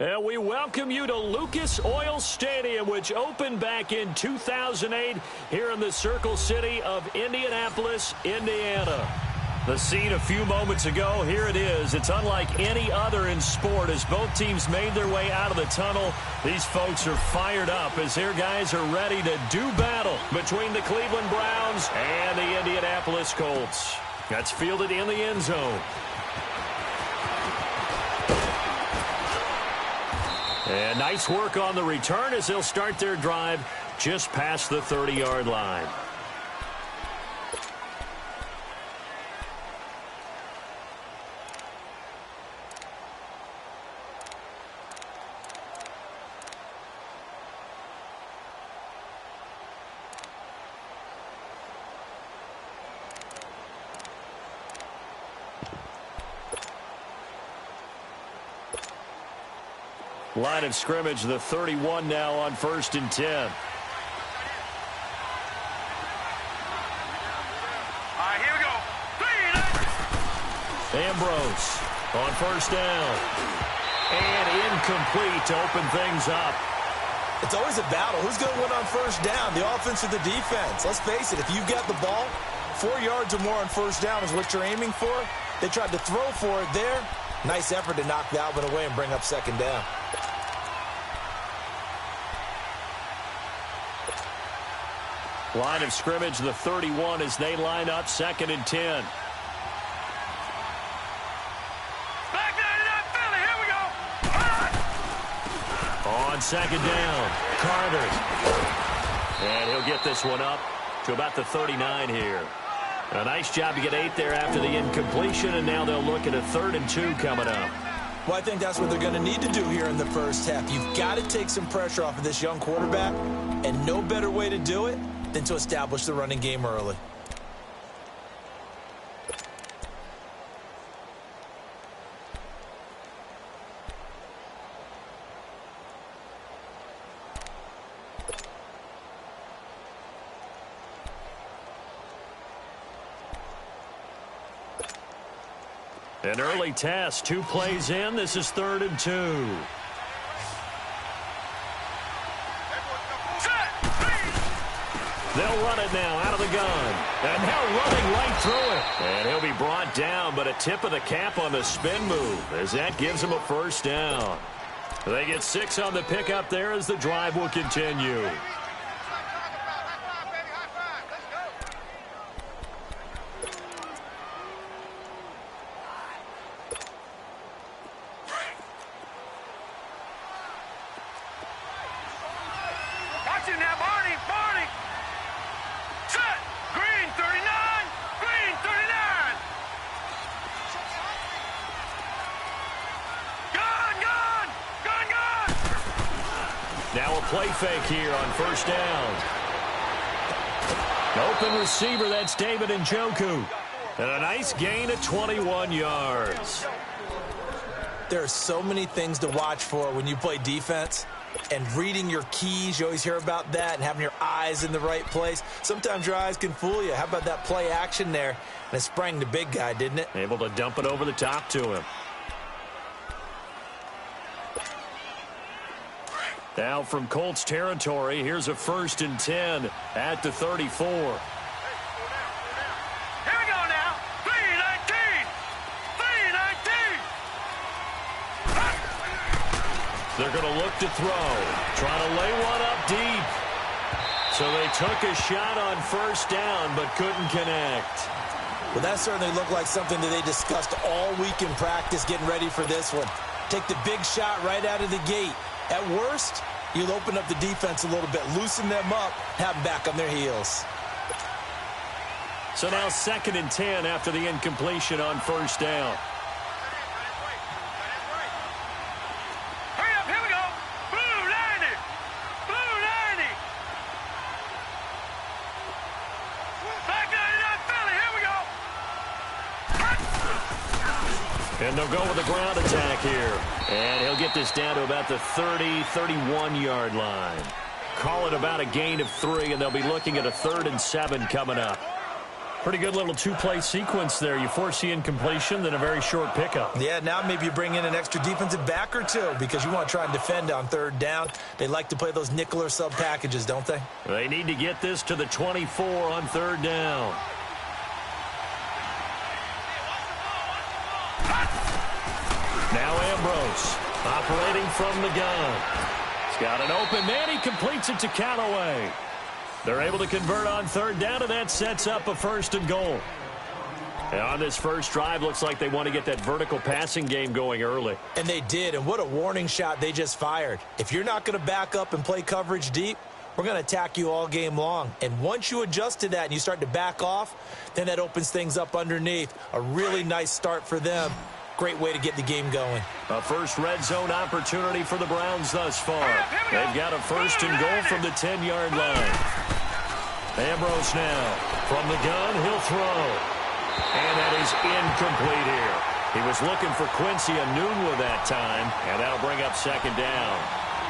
And we welcome you to Lucas Oil Stadium, which opened back in 2008 here in the Circle City of Indianapolis, Indiana. The scene a few moments ago, here it is. It's unlike any other in sport as both teams made their way out of the tunnel. These folks are fired up as their guys are ready to do battle between the Cleveland Browns and the Indianapolis Colts. That's fielded in the end zone. And nice work on the return as they'll start their drive just past the 30-yard line. Line of scrimmage, the 31 now on 1st and 10. All right, here we go. Ambrose on 1st down. And incomplete to open things up. It's always a battle. Who's going to win on 1st down, the offense or the defense? Let's face it, if you've got the ball, 4 yards or more on 1st down is what you're aiming for. They tried to throw for it there. Nice effort to knock that one away and bring up 2nd down. Line of scrimmage, the 31 as they line up 2nd and 10. Back there to that Philly. Here we go. On 2nd down, Carter. And he'll get this one up to about the 39 here. A nice job to get 8 there after the incompletion, and now they'll look at a 3rd and 2 coming up. Well, I think that's what they're going to need to do here in the first half. You've got to take some pressure off of this young quarterback, and no better way to do it than to establish the running game early. An early test, 2 plays in. This is 3rd and 2. They'll run it now out of the gun. And now running right through it. And he'll be brought down, but a tip of the cap on the spin move as that gives him a 1st down. They get 6 on the pickup there as the drive will continue. Watch it now, Barney. Barney. Set. Green 39. Green 39. Gun, gun. Gun, gun. Now a play fake here on 1st down. Open receiver, that's David Njoku. And a nice gain of 21 yards. There are so many things to watch for when you play defense. And reading your keys, you always hear about that, and having your eyes in the right place. Sometimes your eyes can fool you. How about that play action there? And it sprang the big guy, didn't it? Able to dump it over the top to him. Now from Colts territory, here's a 1st and 10 at the 34. Here we go now. 319. 319. They're going to look to throw. Trying to lay one up deep. So they took a shot on 1st down, but couldn't connect. Well, that certainly looked like something that they discussed all week in practice getting ready for this one. Take the big shot right out of the gate. At worst, you'll open up the defense a little bit, loosen them up, have them back on their heels. So now 2nd and 10 after the incompletion on 1st down. Hurry up, here we go. Blue 90. Blue 90. Back there to that Philly. Here we go. And they'll go with the ground attack here. And he'll get this down to about the 30, 31-yard line. Call it about a gain of 3, and they'll be looking at a 3rd and 7 coming up. Pretty good little two-play sequence there. You force the incompletion, then a very short pickup. Yeah, now maybe you bring in an extra defensive back or two because you want to try and defend on third down. They like to play those nickel or sub packages, don't they? They need to get this to the 24 on third down. Now Ambrose operating from the gun. He's got an open man. He completes it to Callaway. They're able to convert on third down, and that sets up a 1st and goal. And on this first drive, looks like they want to get that vertical passing game going early. And they did, and what a warning shot they just fired. If you're not going to back up and play coverage deep, we're going to attack you all game long. And once you adjust to that and you start to back off, then that opens things up underneath. A really nice start for them. Great way to get the game going. A first red zone opportunity for the Browns thus far. They've got a 1st and goal from the 10-yard line. Ambrose now from the gun. He'll throw. And that is incomplete here. He was looking for Quincy Enunwa that time, and that'll bring up 2nd down.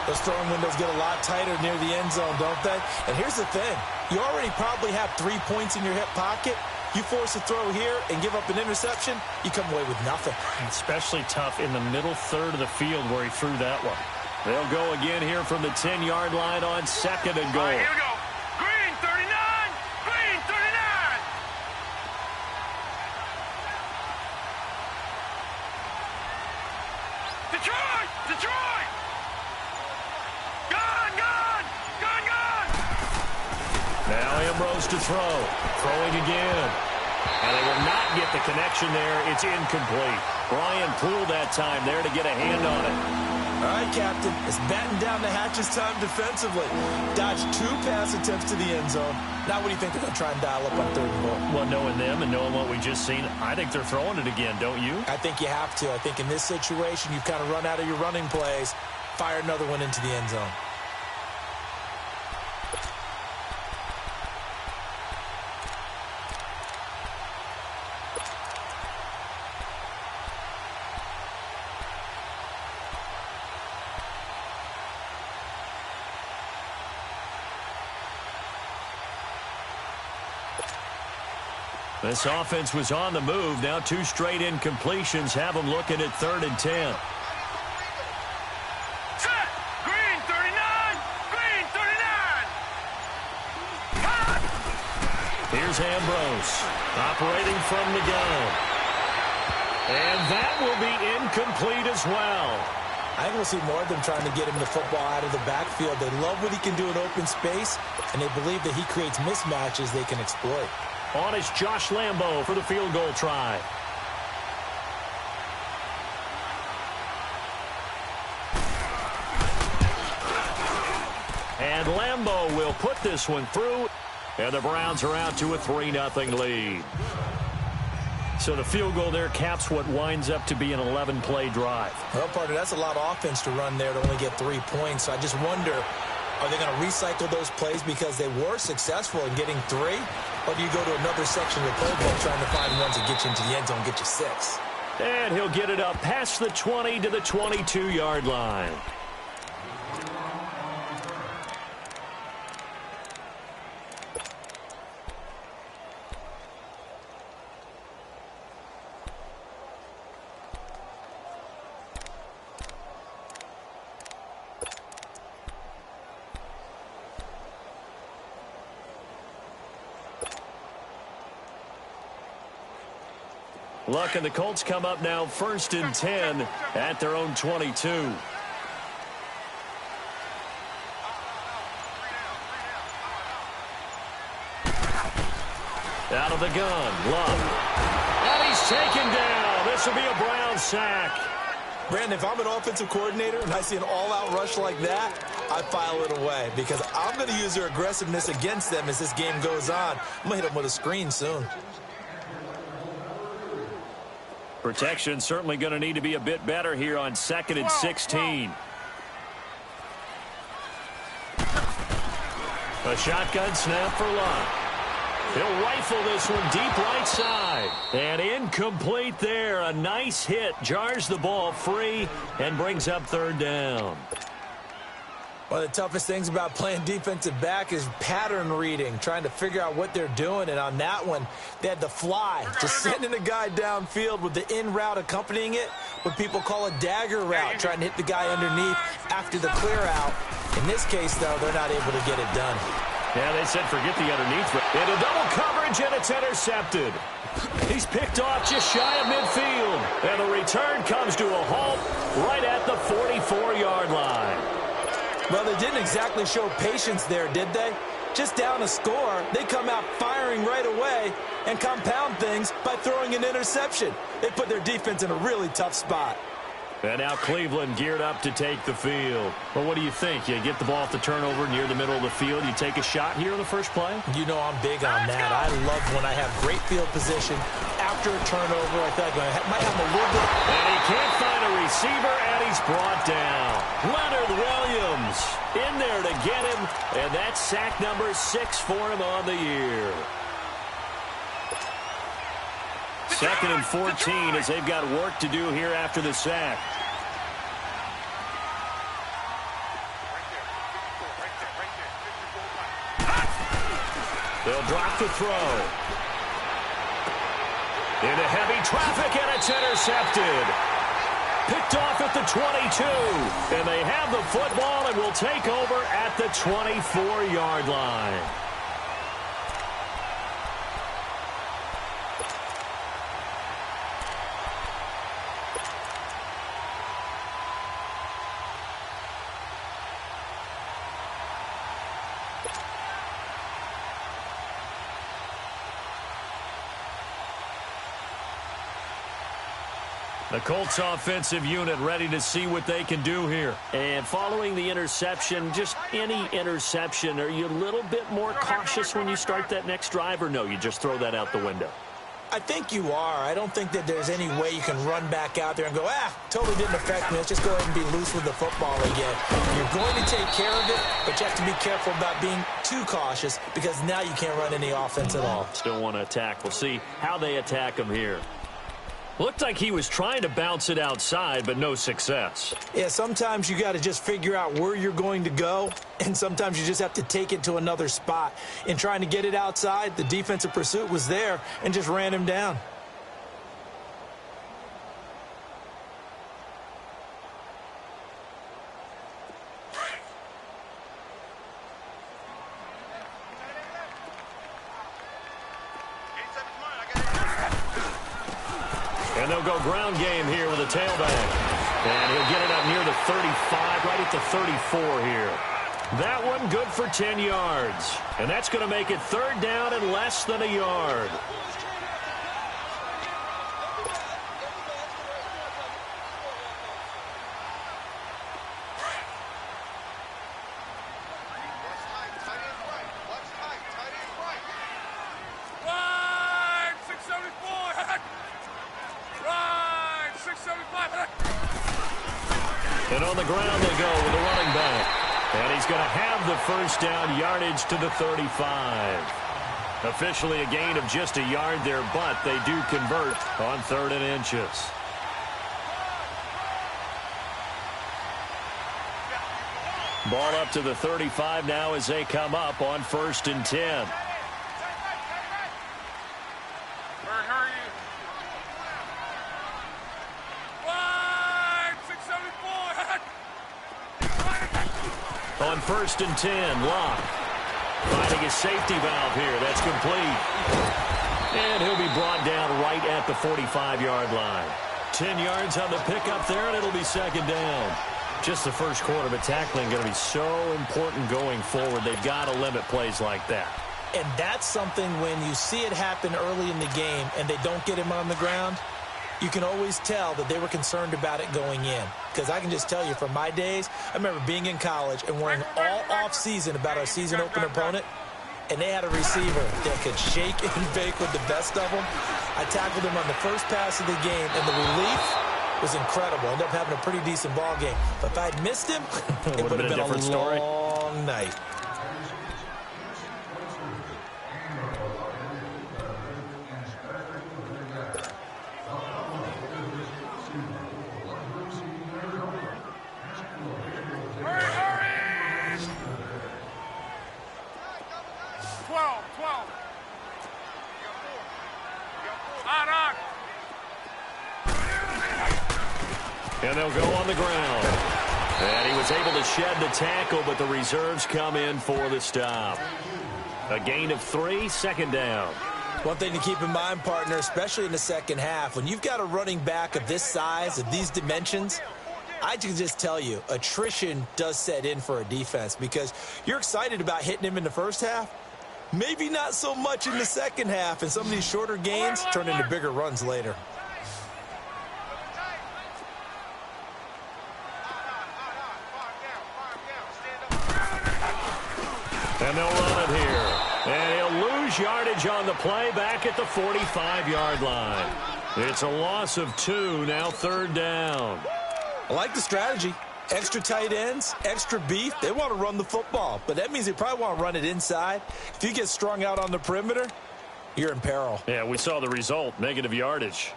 Those throwing windows get a lot tighter near the end zone, don't they? And here's the thing. You already probably have 3 points in your hip pocket. You force a throw here and give up an interception, you come away with nothing. Especially tough in the middle third of the field where he threw that one. They'll go again here from the 10-yard line on 2nd and goal. All right, here we go. Green 39. Green 39. Detroit. Detroit. Gone. Gone. Gone. Gone. Now Ambrose to throw. Throwing again. And they will not get the connection there. It's incomplete. Brian Poole that time there to get a hand on it. All right, Captain. It's batten down the hatches time defensively. Dodged 2 pass attempts to the end zone. Now what do you think they're going to try and dial up on 3rd and goal? Well, knowing them and knowing what we just seen, I think they're throwing it again, don't you? I think you have to. I think in this situation, you've kind of run out of your running plays. Fire another one into the end zone. This offense was on the move. Now 2 straight incompletions have them looking at 3rd and 10. Set. Green 39. Green 39. Here's Ambrose operating from the gun. And that will be incomplete as well. I think we'll see more of them trying to get him the football out of the backfield. They love what he can do in open space, and they believe that he creates mismatches they can exploit. On is Josh Lambo for the field goal try. And Lambo will put this one through. And the Browns are out to a 3-0 lead. So the field goal there caps what winds up to be an 11-play drive. Well, partner, that's a lot of offense to run there to only get 3 points. So I just wonder, are they going to recycle those plays because they were successful in getting 3? Or do you go to another section of the playbook trying to find ones that get you into the end zone and get you 6? And he'll get it up past the 20 to the 22-yard line. Luck and the Colts come up now 1st and 10 at their own 22. Out of the gun, Luck. And he's taken down. This will be a Brown sack. Brandon, if I'm an offensive coordinator and I see an all-out rush like that, I file it away because I'm going to use their aggressiveness against them as this game goes on. I'm going to hit them with a screen soon. Protection certainly going to need to be a bit better here on 2nd and 16. A shotgun snap for Luck. He'll rifle this one deep right side. And incomplete there. A nice hit. Jars the ball free and brings up 3rd down. One of the toughest things about playing defensive back is pattern reading, trying to figure out what they're doing. And on that one, they had the fly, just sending a guy downfield with the in route accompanying it, what people call a dagger route, trying to hit the guy underneath after the clear out. In this case, though, they're not able to get it done. Yeah, they said forget the underneath. Into double coverage, and it's intercepted. He's picked off just shy of midfield. And the return comes to a halt right at the 44-yard line. Well, they didn't exactly show patience there, did they? Just down a score, they come out firing right away and compound things by throwing an interception. They put their defense in a really tough spot. And now Cleveland geared up to take the field. Well, what do you think? You get the ball off the turnover near the middle of the field. You take a shot here on the first play? You know I'm big on that. I love when I have great field position. After a turnover, I feel like I might have a little bit. And he can't find a receiver, and he's brought down. Leonard Williams in there to get him, and that's sack number 6 for him on the year. 2nd and 14 as they've got work to do here after the sack. They'll drop the throw. Into heavy traffic, and it's intercepted. Picked off at the 22. And they have the football and will take over at the 24-yard line. The Colts offensive unit ready to see what they can do here. And following the interception, just any interception, are you a little bit more cautious when you start that next drive, or no, you just throw that out the window? I think you are. I don't think that there's any way you can run back out there and go, totally didn't affect me. Let's just go ahead and be loose with the football again. You're going to take care of it, but you have to be careful about being too cautious because now you can't run any offense at all. Still want to attack. We'll see how they attack him here. Looked like he was trying to bounce it outside, but no success. Yeah, sometimes you got to just figure out where you're going to go, and sometimes you just have to take it to another spot. In trying to get it outside, the defensive pursuit was there and just ran him down. And they'll go ground game here with a tailback. And he'll get it up near the 35, right at the 34 here. That one good for 10 yards. And that's going to make it 3rd down and less than a yard. And on the ground they go with the running back. And he's going to have the first down, yardage to the 35. Officially a gain of just a yard there, but they do convert on 3rd and inches. Ball up to the 35 now as they come up on 1st and 10. On 1st and 10, Locke finding a safety valve here. That's complete. And he'll be brought down right at the 45-yard line. 10 yards on the pickup there, and it'll be 2nd down. Just the first quarter, but tackling going to be so important going forward. They've got to limit plays like that. And that's something when you see it happen early in the game and they don't get him on the ground, you can always tell that they were concerned about it going in. Because I can just tell you from my days, I remember being in college and worrying all off-season about our season opener opponent, and they had a receiver that could shake and bake with the best of them. I tackled him on the first pass of the game, and the relief was incredible. Ended up having a pretty decent ball game. But if I'd missed him, it would have been a different story. Long night. And they'll go on the ground. And he was able to shed the tackle, but the reserves come in for the stop. A gain of 3, second down. One thing to keep in mind, partner, especially in the second half, when you've got a running back of this size, of these dimensions, I can just tell you, attrition does set in for a defense because you're excited about hitting him in the first half. Maybe not so much in the second half, and some of these shorter gains turn into bigger runs later. And they'll run it here. And he'll lose yardage on the play back at the 45-yard line. It's a loss of 2, now third down. I like the strategy. Extra tight ends, extra beef. They want to run the football, but that means they probably want to run it inside. If you get strung out on the perimeter, you're in peril. Yeah, we saw the result, negative yardage.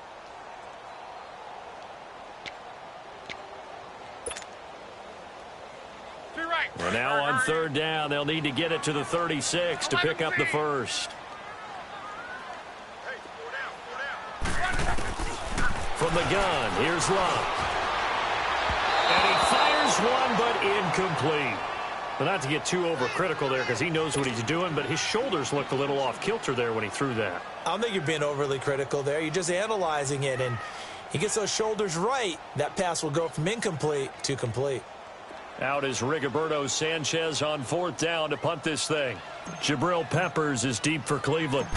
And now on third down, they'll need to get it to the 36 to pick up the first. From the gun, here's Love. And he fires one, but incomplete. But not to get too overcritical there because he knows what he's doing, but his shoulders looked a little off kilter there when he threw that. I don't think you're being overly critical there. You're just analyzing it, and he gets those shoulders right. That pass will go from incomplete to complete. Out is Rigoberto Sanchez on fourth down to punt this thing. Jabril Peppers is deep for Cleveland.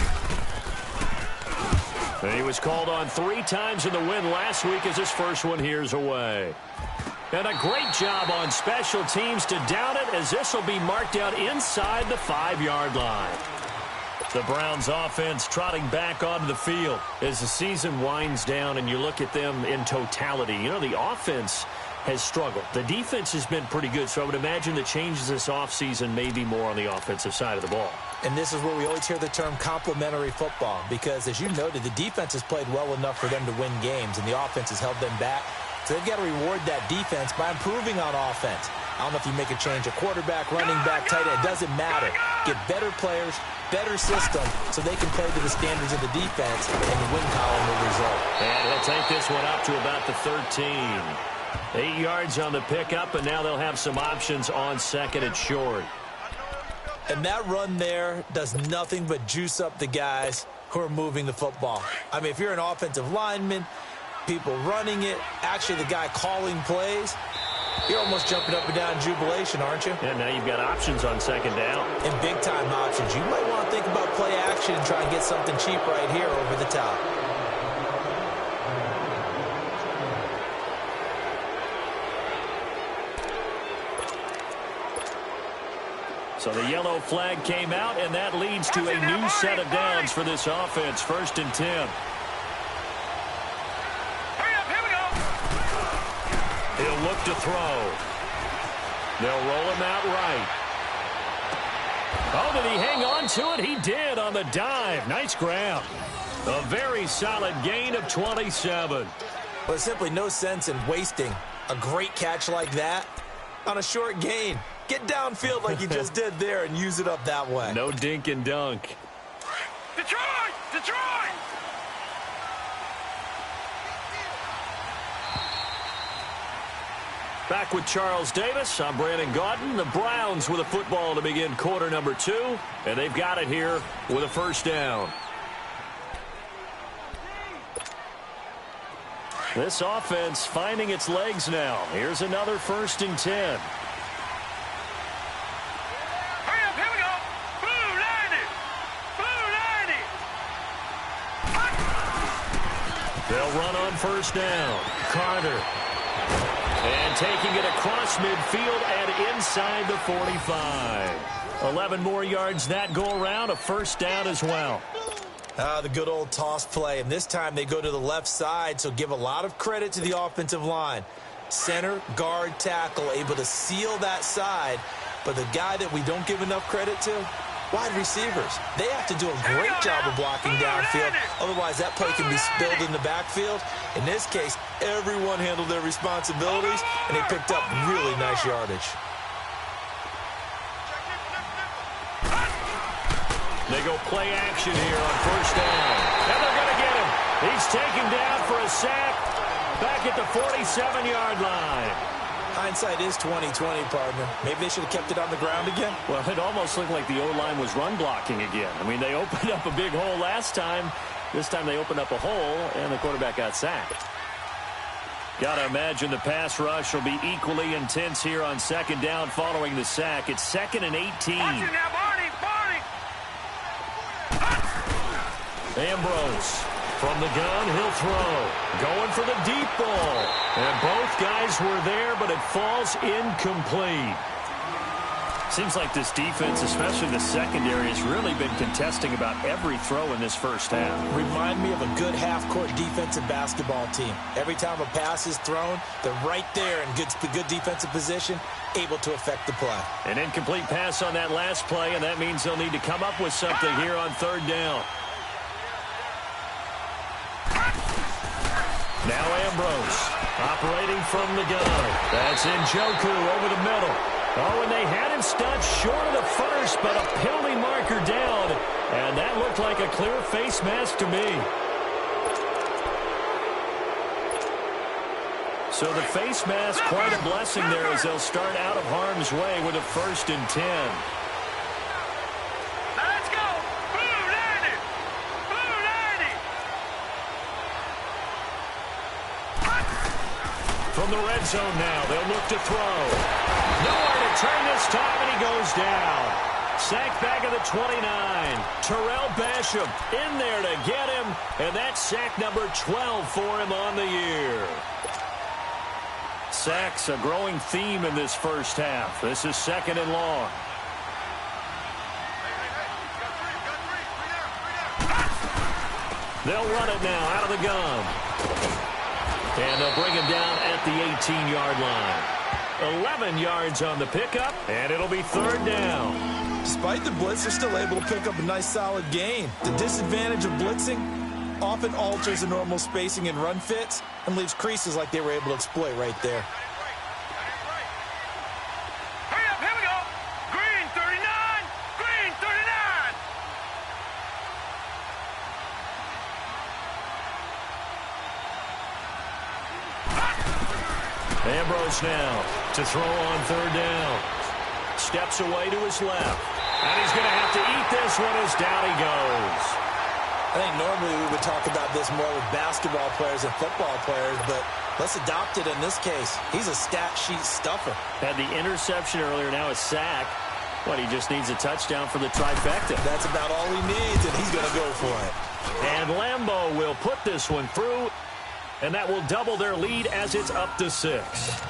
And he was called on 3 times in the win last week as his first one here's away. And a great job on special teams to down it as this will be marked out inside the 5-yard line. The Browns offense trotting back onto the field as the season winds down and you look at them in totality. You know, the offense has struggled. The defense has been pretty good, so I would imagine the changes this offseason may be more on the offensive side of the ball. And this is where we always hear the term complementary football because, as you noted, the defense has played well enough for them to win games, and the offense has held them back. So they've got to reward that defense by improving on offense. I don't know if you make a change, a quarterback, running back, tight end, it doesn't matter. Get better players, better system, so they can play to the standards of the defense, and the win column will result. And he'll take this one up to about the 13. 8 yards on the pickup, and now they'll have some options on second and short. And that run there does nothing but juice up the guys who are moving the football. I mean, if you're an offensive lineman, people running it, actually the guy calling plays, you're almost jumping up and down in jubilation, aren't you? And now you've got options on second down. And big-time options. You might want to think about play action and try and get something cheap right here over the top. So the yellow flag came out, and that leads to a new set of downs for this offense. 1st and 10. Hurry up, here we go. He'll look to throw. They'll roll him out right. Oh, did he hang on to it? He did on the dive. Nice grab. A very solid gain of 27. Well, there's simply no sense in wasting a great catch like that on a short gain. Get downfield like you just did there and use it up that way. No dink and dunk. Detroit! Detroit! Back with Charles Davis. I'm Brandon Gaudin. The Browns with a football to begin quarter number 2. And they've got it here with a first down. This offense finding its legs now. Here's another 1st and 10. Hurry up, here we go. Blue 90. Blue 90. They'll run on first down. Carter. And taking it across midfield and inside the 45. 11 more yards that go around. A first down as well. The good old toss play, and this time they go to the left side, so give a lot of credit to the offensive line. Center, guard, tackle, able to seal that side, but the guy that we don't give enough credit to, wide receivers. They have to do a great job of blocking downfield, otherwise that play can be spilled in the backfield. In this case, everyone handled their responsibilities, and they picked up really nice yardage. They go play action here on first down. And they're going to get him. He's taken down for a sack. back at the 47-yard line. Hindsight is 20/20, partner. Maybe they should have kept it on the ground again. Well, it almost looked like the O-line was run blocking again. I mean, they opened up a big hole last time. This time they opened up a hole, and the quarterback got sacked. Got to imagine the pass rush will be equally intense here on second down following the sack. It's 2nd and 18. Now, Barney. Ambrose from the gun, he'll throw. Going for the deep ball. And both guys were there, but it falls incomplete. Seems like this defense, especially the secondary, has really been contesting about every throw in this first half. Remind me of a good half-court defensive basketball team. Every time a pass is thrown, they're right there in good defensive position, able to affect the play. An incomplete pass on that last play, and that means they'll need to come up with something here on third down. Now Ambrose operating from the gun. That's Njoku over the middle. Oh, and they had him stopped short of the first, but a penalty marker down. And that looked like a clear face mask to me. So the face mask, quite a blessing there as they'll start out of harm's way with a 1st and 10. Let's go. Blue 90. Blue 90. From the red zone now, they'll look to throw. Nowhere to turn this time, and he goes down. Sacked back at the 29. Terrell Basham in there to get him, and that's sack number 12 for him on the year. Sacks a growing theme in this first half. This is 2nd and long. They'll run it now out of the gun. And they'll bring him down at the 18-yard line. 11 yards on the pickup, and it'll be 3rd down. Despite the blitz, they're still able to pick up a nice solid gain. The disadvantage of blitzing often alters the normal spacing and run fits and leaves creases like they were able to exploit right there. Hurry up, here we go. Green 39. Green 39. Ambrose now to throw on 3rd down. Steps away to his left. And he's going to have to eat this one as down he goes. I think normally we would talk about this more with basketball players and football players, but let's adopt it in this case. He's a stat sheet stuffer. Had the interception earlier, now a sack. What, he just needs a touchdown for the trifecta. That's about all he needs, and he's going to go for it. And Lambeau will put this one through, and that will double their lead as it's up to 6.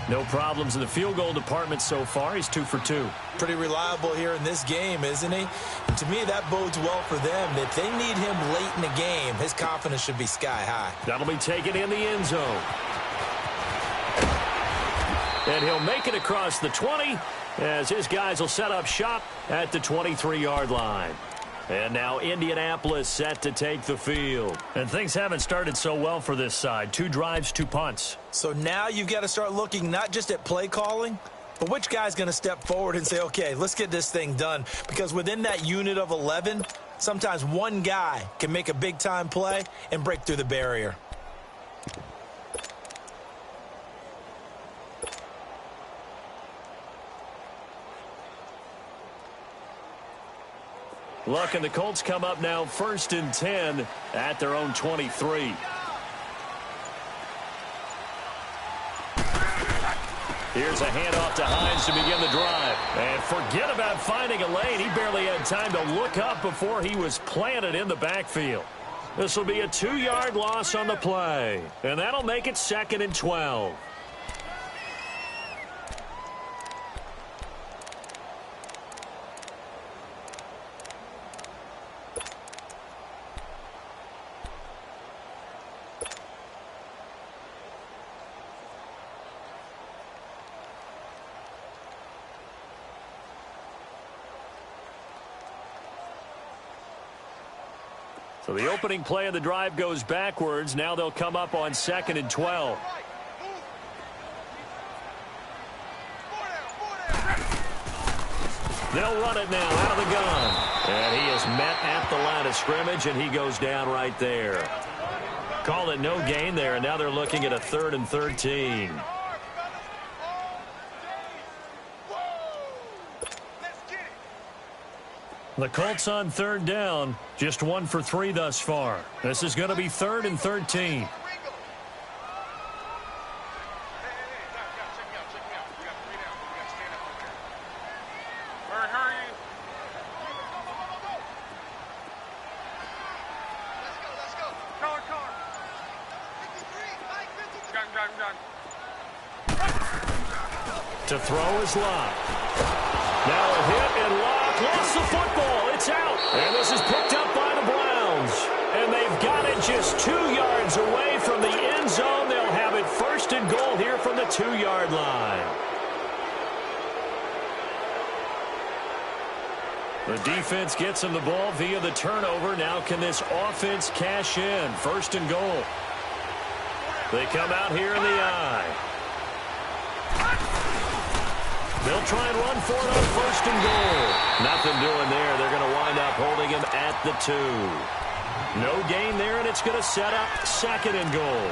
No problems in the field goal department so far. He's 2 for 2. Pretty reliable here in this game, isn't he? And to me, that bodes well for them. If they need him late in the game, his confidence should be sky high. That'll be taken in the end zone. And he'll make it across the 20 as his guys will set up shop at the 23-yard line. And now Indianapolis set to take the field. And things haven't started so well for this side. 2 drives, 2 punts. So now you've got to start looking not just at play calling, but which guy's going to step forward and say, okay, let's get this thing done. Because within that unit of 11, sometimes one guy can make a big-time play and break through the barrier. Look, and the Colts come up now 1st and 10 at their own 23. Here's a handoff to Hines to begin the drive. And forget about finding a lane. He barely had time to look up before he was planted in the backfield. This will be a 2-yard loss on the play. And that'll make it 2nd and 12. So the opening play of the drive goes backwards. Now they'll come up on 2nd and 12. They'll run it now out of the gun. And he is met at the line of scrimmage, and he goes down right there. Call it no gain there, and now they're looking at a 3rd and 13. The Colts on 3rd down, just 1 for 3 thus far. This is going to be 3rd and 13. To throw is Locke. Now a hit and Locke lost the football. It's out. And this is picked up by the Browns. And they've got it just 2 yards away from the end zone. They'll have it 1st and goal here from the 2-yard line. The defense gets him the ball via the turnover. Now can this offense cash in? 1st and goal. They come out here in the eye. They'll try and run for it on 1st and goal. Nothing doing there. They're going to wind up holding him at the 2. No gain there, and it's going to set up 2nd and goal.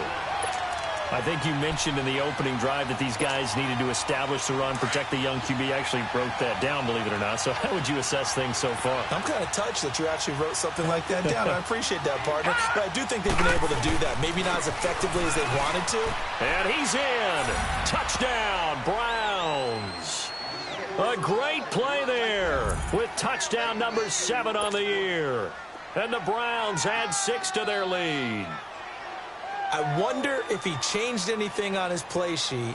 I think you mentioned in the opening drive that these guys needed to establish the run, protect the young QB. I actually wrote that down, believe it or not. So how would you assess things so far? I'm kind of touched that you actually wrote something like that down. I appreciate that, partner. But I do think they've been able to do that. Maybe not as effectively as they wanted to. And he's in. Touchdown, Browns. A great play there with touchdown number 7 on the year. And the Browns add 6 to their lead. I wonder if he changed anything on his play sheet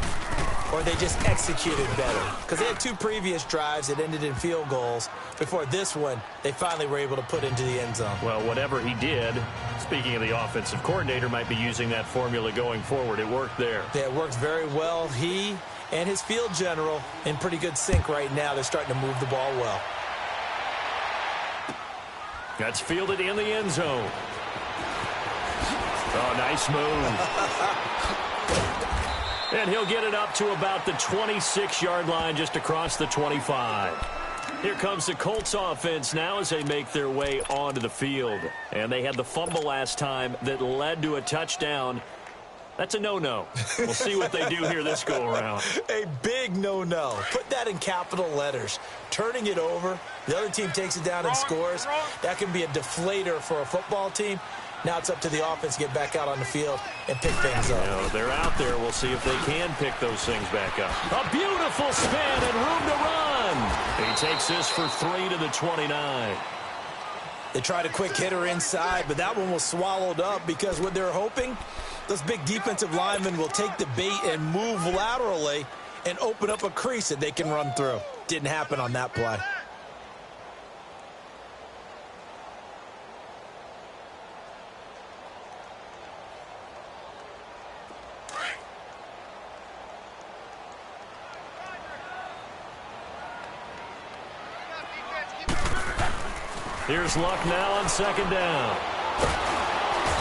or they just executed better. Because they had 2 previous drives that ended in field goals. Before this one, they finally were able to put into the end zone. Well, whatever he did, speaking of the offensive coordinator, might be using that formula going forward. It worked there. Yeah, it worked very well. He and his field general in pretty good sync right now. They're starting to move the ball well. That's fielded in the end zone. Oh, nice move. And he'll get it up to about the 26-yard line, just across the 25. Here comes the Colts offense now as they make their way onto the field. And they had the fumble last time that led to a touchdown. That's a no-no. We'll see what they do here this go-around. A big no-no. Put that in capital letters. Turning it over, the other team takes it down and scores. That can be a deflator for a football team. Now it's up to the offense to get back out on the field and pick things up. You know, they're out there. We'll see if they can pick those things back up. A beautiful spin and room to run. He takes this for 3 to the 29. They tried a quick hitter inside, but that one was swallowed up because what they're hoping, those big defensive linemen will take the bait and move laterally and open up a crease that they can run through. Didn't happen on that play. Here's Luck now on 2nd down.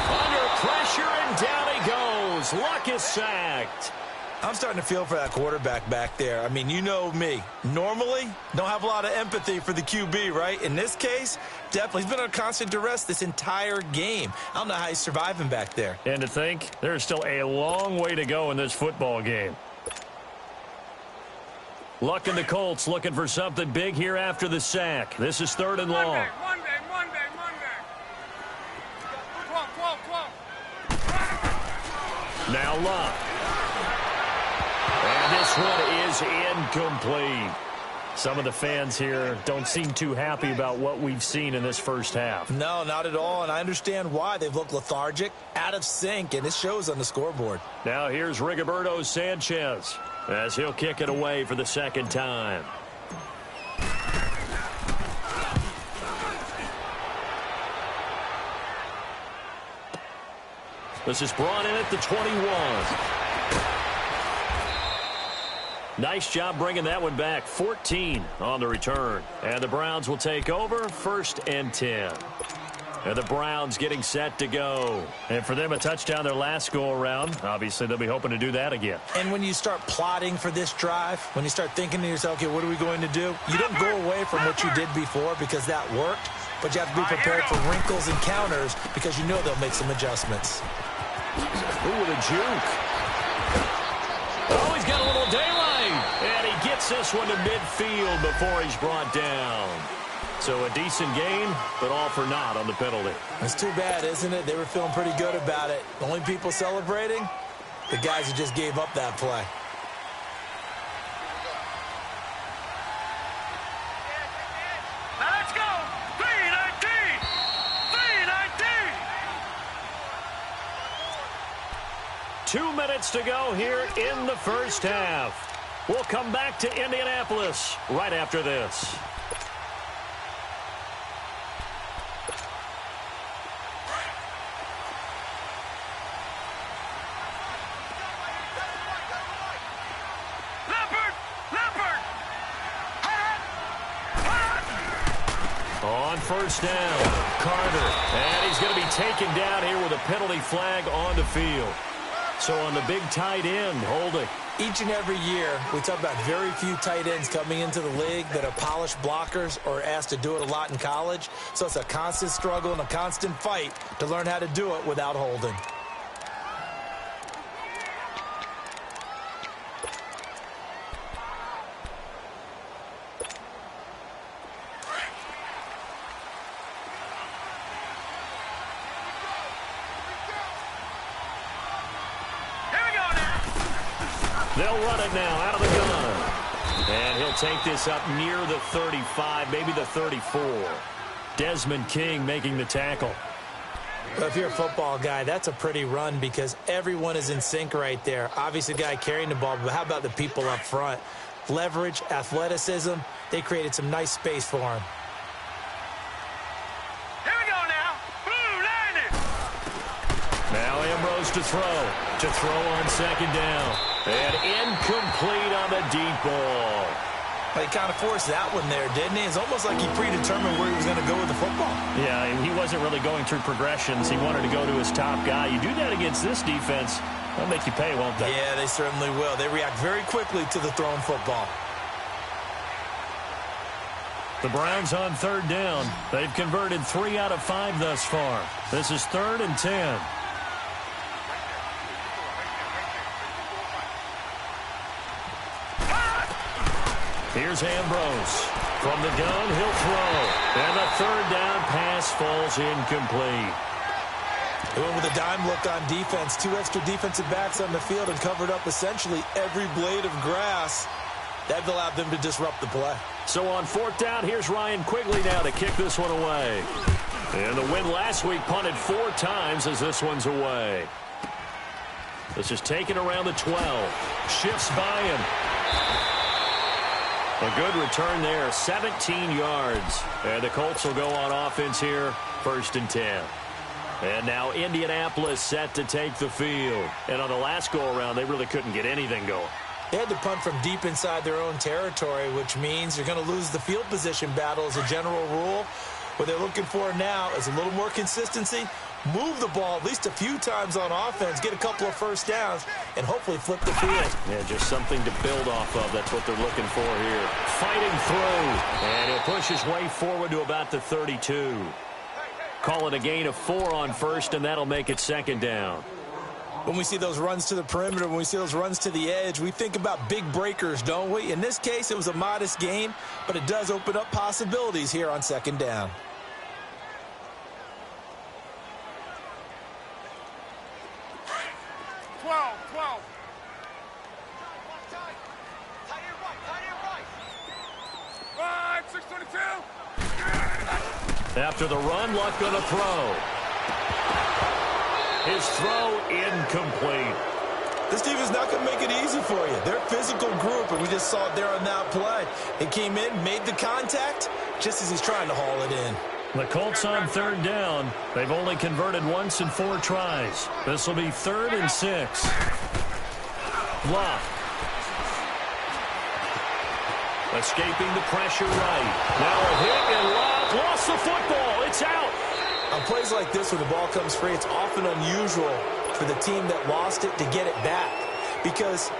Under pressure, and down he goes. Luck is sacked. I'm starting to feel for that quarterback back there. I mean, you know me. Normally, don't have a lot of empathy for the QB, right? In this case, definitely. He's been on constant duress this entire game. I don't know how he's surviving back there. And to think, there's still a long way to go in this football game. Luck and the Colts looking for something big here after the sack. This is 3rd and long. Monday. 12. Now Luck. And this one is incomplete. Some of the fans here don't seem too happy about what we've seen in this first half. No, not at all, and I understand why. They've looked lethargic, out of sync, and it shows on the scoreboard. Now here's Rigoberto Sanchez as he'll kick it away for the 2nd time. This is brought in at the 21. Nice job bringing that one back. 14 on the return. And the Browns will take over 1st and 10. And the Browns getting set to go. And for them, a touchdown their last go-around. Obviously, they'll be hoping to do that again. And when you start plotting for this drive, when you start thinking to yourself, okay, what are we going to do? You don't go away from what you did before because that worked. But you have to be prepared for wrinkles and counters because you know they'll make some adjustments. Ooh, with a juke. Oh, he's got a little daylight. And he gets this one to midfield before he's brought down. So a decent gain, but all for naught on the penalty. It's too bad, isn't it? They were feeling pretty good about it. The only people celebrating, the guys who just gave up that play. Now let's go. 319. 319. 2 minutes to go here in the first half. We'll come back to Indianapolis right after this. On first down, Carter. And he's going to be taken down here with a penalty flag on the field. So on the big tight end, holding. Each and every year, we talk about very few tight ends coming into the league that are polished blockers or asked to do it a lot in college. So it's a constant struggle and a constant fight to learn how to do it without holding. They'll run it now out of the gun. And he'll take this up near the 35, maybe the 34. Desmond King making the tackle. Well, if you're a football guy, that's a pretty run because everyone is in sync right there. Obviously, the guy carrying the ball, but how about the people up front? Leverage, athleticism, they created some nice space for him. Here we go now. Blue line it. Now Ambrose to throw on second down. And incomplete on the deep ball. He kind of forced that one there, didn't he? It's almost like he predetermined where he was going to go with the football. Yeah, he wasn't really going through progressions. He wanted to go to his top guy. You do that against this defense, they'll make you pay, won't they? Yeah, they certainly will. They react very quickly to the thrown football. The Browns on third down. They've converted 3 out of 5 thus far. This is 3rd and 10. Here's Ambrose. From the gun, he'll throw. And the third down pass falls incomplete. They went with a dime look on defense. 2 extra defensive backs on the field and covered up essentially every blade of grass. That allowed them to disrupt the play. So on 4th down, here's Ryan Quigley now to kick this one away. And the win last week punted 4 times as this one's away. This is taken around the 12. Shifts by him. A good return there, 17 yards. And the Colts will go on offense here, 1st and 10. And now Indianapolis set to take the field. And on the last go-around, they really couldn't get anything going. They had to punt from deep inside their own territory, which means you're going to lose the field position battle as a general rule. What they're looking for now is a little more consistency, move the ball at least a few times on offense, get a couple of first downs, and hopefully flip the field. Yeah, just something to build off of. That's what they're looking for here. Fighting through, and he'll push his way forward to about the 32. Call it a gain of 4 on first, and that'll make it 2nd down. When we see those runs to the perimeter, when we see those runs to the edge, we think about big breakers, don't we? In this case, it was a modest gain, but it does open up possibilities here on 2nd down. After the run, Luck going to throw. His throw incomplete. This team is not going to make it easy for you. They're a physical group, and we just saw it there on that play. He came in, made the contact, just as he's trying to haul it in. The Colts on 3rd down. They've only converted once in 4 tries. This will be 3rd and 6. Luck. Escaping the pressure right. Now a hit, and Luck lost the football. It's out. On plays like this, when the ball comes free, it's often unusual for the team that lost it to get it back because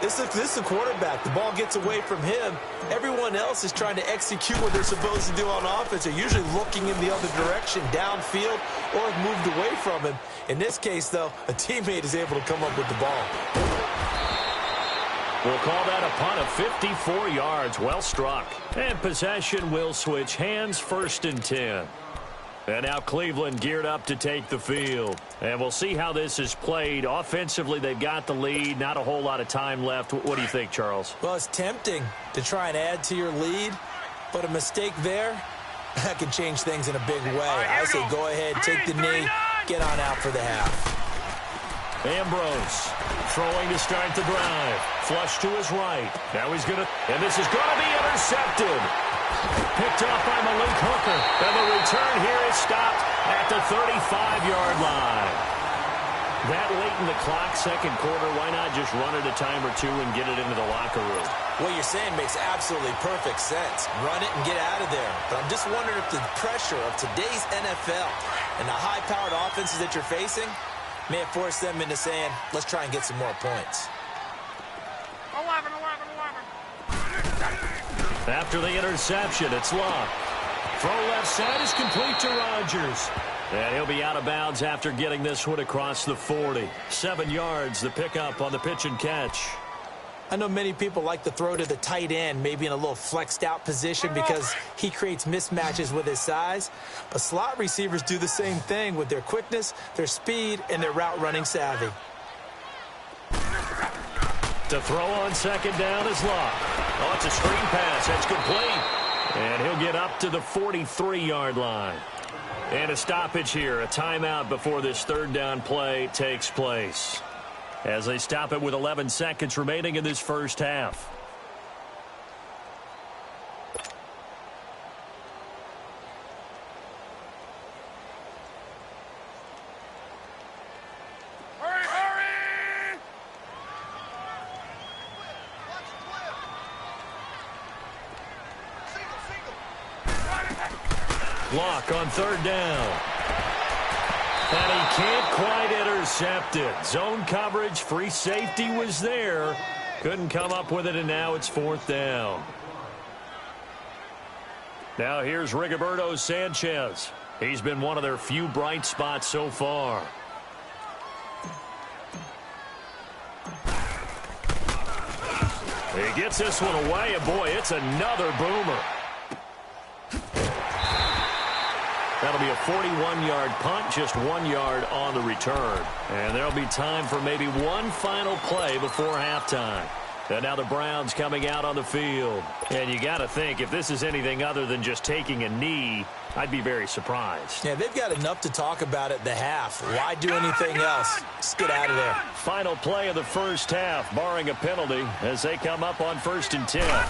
This is the quarterback. The ball gets away from him. Everyone else is trying to execute what they're supposed to do on offense. They're usually looking in the other direction, downfield, or have moved away from him. In this case, though, a teammate is able to come up with the ball. We'll call that a punt of 54 yards. Well struck. And possession will switch hands, 1st and 10. And now Cleveland geared up to take the field. And we'll see how this is played. Offensively, they've got the lead. Not a whole lot of time left. What do you think, Charles? Well, it's tempting to try and add to your lead, but a mistake there, that can change things in a big way. I say go ahead, take the knee, get on out for the half. Ambrose throwing to start the drive. Flush to his right. Now he's going to, and this is going to be intercepted. Picked off by Malik Hooker. And the return here is stopped at the 35-yard line. That late in the clock, second quarter, why not just run it a time or two and get it into the locker room? What you're saying makes absolutely perfect sense. Run it and get out of there. But I'm just wondering if the pressure of today's NFL and the high-powered offenses that you're facing may have forced them into saying, let's try and get some more points. 11. After the interception, it's Love. Throw left side is complete to Rodgers. And he'll be out of bounds after getting this one across the 40. 7 yards, the pickup on the pitch and catch. I know many people like to throw to the tight end, maybe in a little flexed out position because he creates mismatches with his size. But slot receivers do the same thing with their quickness, their speed, and their route running savvy. To throw on second down is Love. Oh, it's a screen pass. That's complete. And he'll get up to the 43-yard line. And a stoppage here, a timeout before this third down play takes place. As they stop it with 11 seconds remaining in this first half. Hurry! Block on third down. And he can't quite intercept it. Zone coverage, free safety was there. Couldn't come up with it, and now it's 4th down. Now here's Rigoberto Sanchez. He's been one of their few bright spots so far. He gets this one away, and boy, it's another boomer. That'll be a 41-yard punt, just 1 yard on the return. And there'll be time for maybe one final play before halftime. And now the Browns coming out on the field. And you got to think, if this is anything other than just taking a knee, I'd be very surprised. Yeah, they've got enough to talk about at the half. Why do anything else? Just get out of there. Final play of the first half, barring a penalty, as they come up on 1st and 10.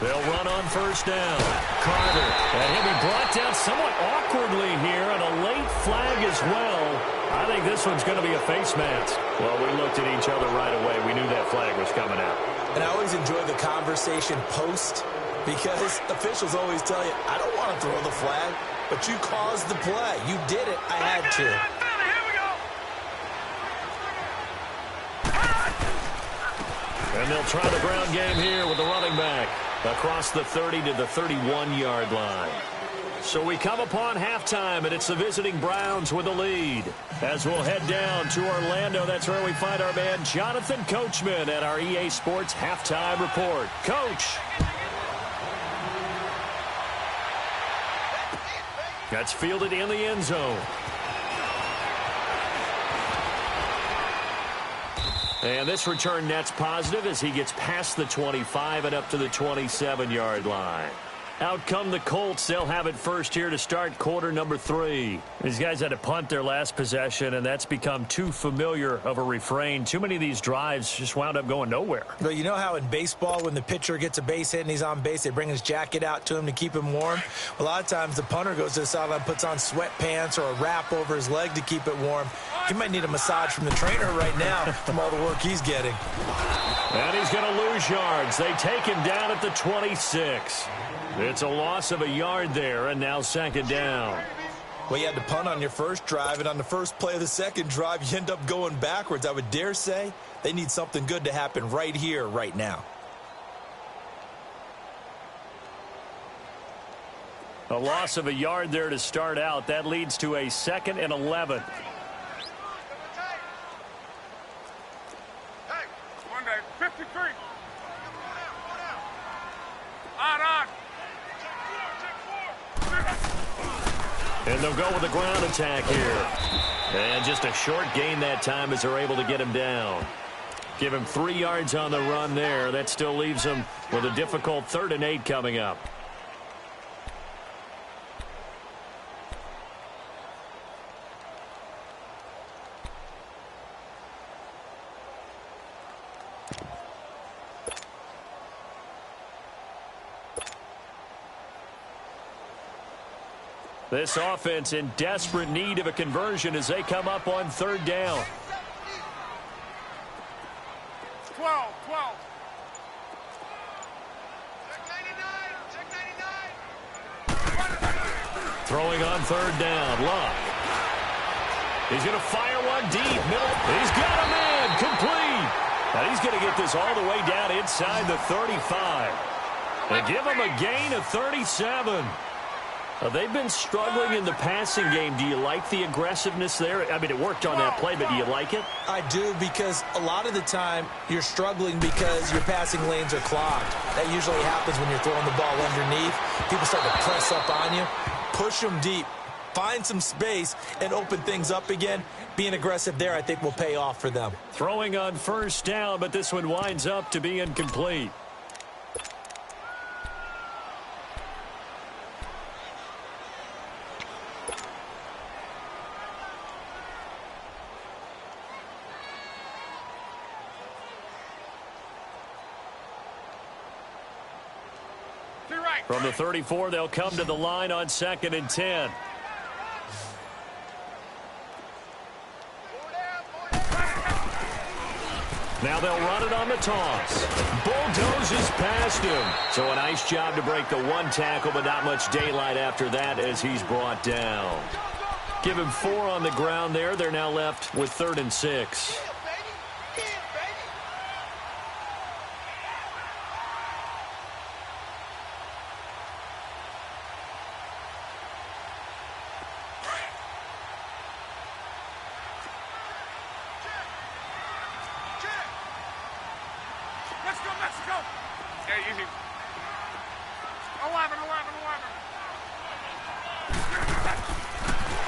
They'll run on first down. Carter, and he'll be brought down somewhat awkwardly here, and a late flag as well. I think this one's going to be a face mask. Well, we looked at each other right away. We knew that flag was coming out. And I always enjoy the conversation post because officials always tell you, I don't want to throw the flag, but you caused the play. You did it. I had to. And they'll try the ground game here with the running back across the 30 to the 31-yard line. So we come upon halftime, and it's the visiting Browns with the lead. As we'll head down to Orlando, that's where we find our man Jonathan Coachman at our EA Sports Halftime Report. Coach. That's fielded in the end zone. And this return net's positive as he gets past the 25 and up to the 27-yard line. Out come the Colts. They'll have it first here to start quarter number 3. These guys had to punt their last possession, and that's become too familiar of a refrain. Too many of these drives just wound up going nowhere. Well, you know how in baseball when the pitcher gets a base hit and he's on base, they bring his jacket out to him to keep him warm? A lot of times the punter goes to the sideline, puts on sweatpants or a wrap over his leg to keep it warm. He might need a massage from the trainer right now from all the work he's getting. And he's going to lose yards. They take him down at the 26. It's a loss of a yard there, and now second down. Well, you had to punt on your first drive, and on the first play of the second drive, you end up going backwards. I would dare say they need something good to happen right here, right now. A loss of a yard there to start out. That leads to a 2nd and 11. Hey, Monday, 53. On. And they'll go with a ground attack here. And just a short gain that time as they're able to get him down. Give him 3 yards on the run there. That still leaves him with a difficult 3rd and 8 coming up. This offense in desperate need of a conversion as they come up on 3rd down. 12. Throwing on 3rd down. Luck. He's going to fire one deep. Middle. He's got a man. Complete. Now he's going to get this all the way down inside the 35. They give him a gain of 37. They've been struggling in the passing game. Do you like the aggressiveness there? I mean, it worked on that play, but do you like it? I do, because a lot of the time you're struggling because your passing lanes are clogged. That usually happens when you're throwing the ball underneath. People start to press up on you. Push them deep. Find some space and open things up again. Being aggressive there, I think, will pay off for them. Throwing on 1st down, but this one winds up to be incomplete. From the 34, they'll come to the line on 2nd and 10. Now they'll run it on the toss. Bulldozes past him. So a nice job to break the 1 tackle, but not much daylight after that as he's brought down. Give him 4 on the ground there. They're now left with 3rd and 6. Mexico. Yeah, easy. 11.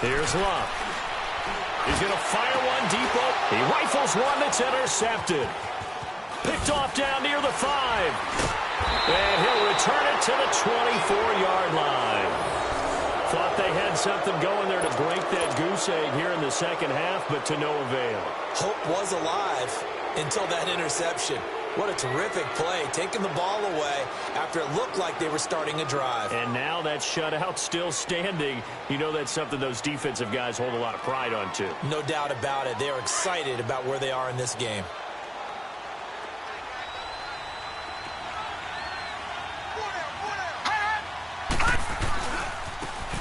Here's Luck. He's going to fire one deep. He rifles one that's intercepted. Picked off down near the 5. And he'll return it to the 24-yard line. Thought they had something going there to break that goose egg here in the second half, but to no avail. Hope was alive until that interception. What a terrific play, taking the ball away after it looked like they were starting a drive. And now that shutout still standing. You know that's something those defensive guys hold a lot of pride on, too. No doubt about it. They're excited about where they are in this game.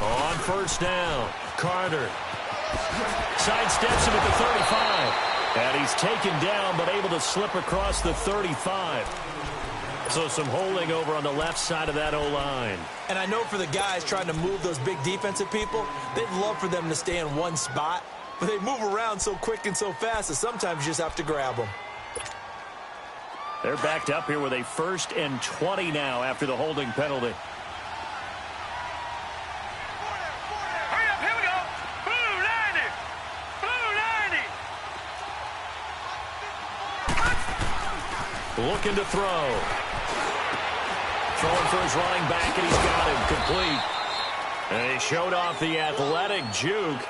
On 1st down, Carter sidesteps him at the 35. And he's taken down, but able to slip across the 35. So some holding over on the left side of that O-line. And I know for the guys trying to move those big defensive people, they'd love for them to stay in one spot. But they move around so quick and so fast that sometimes you just have to grab them. They're backed up here with a 1st and 20 now after the holding penalty. Looking to throw. Throwing for his running back, and he's got him complete. And he showed off the athletic juke.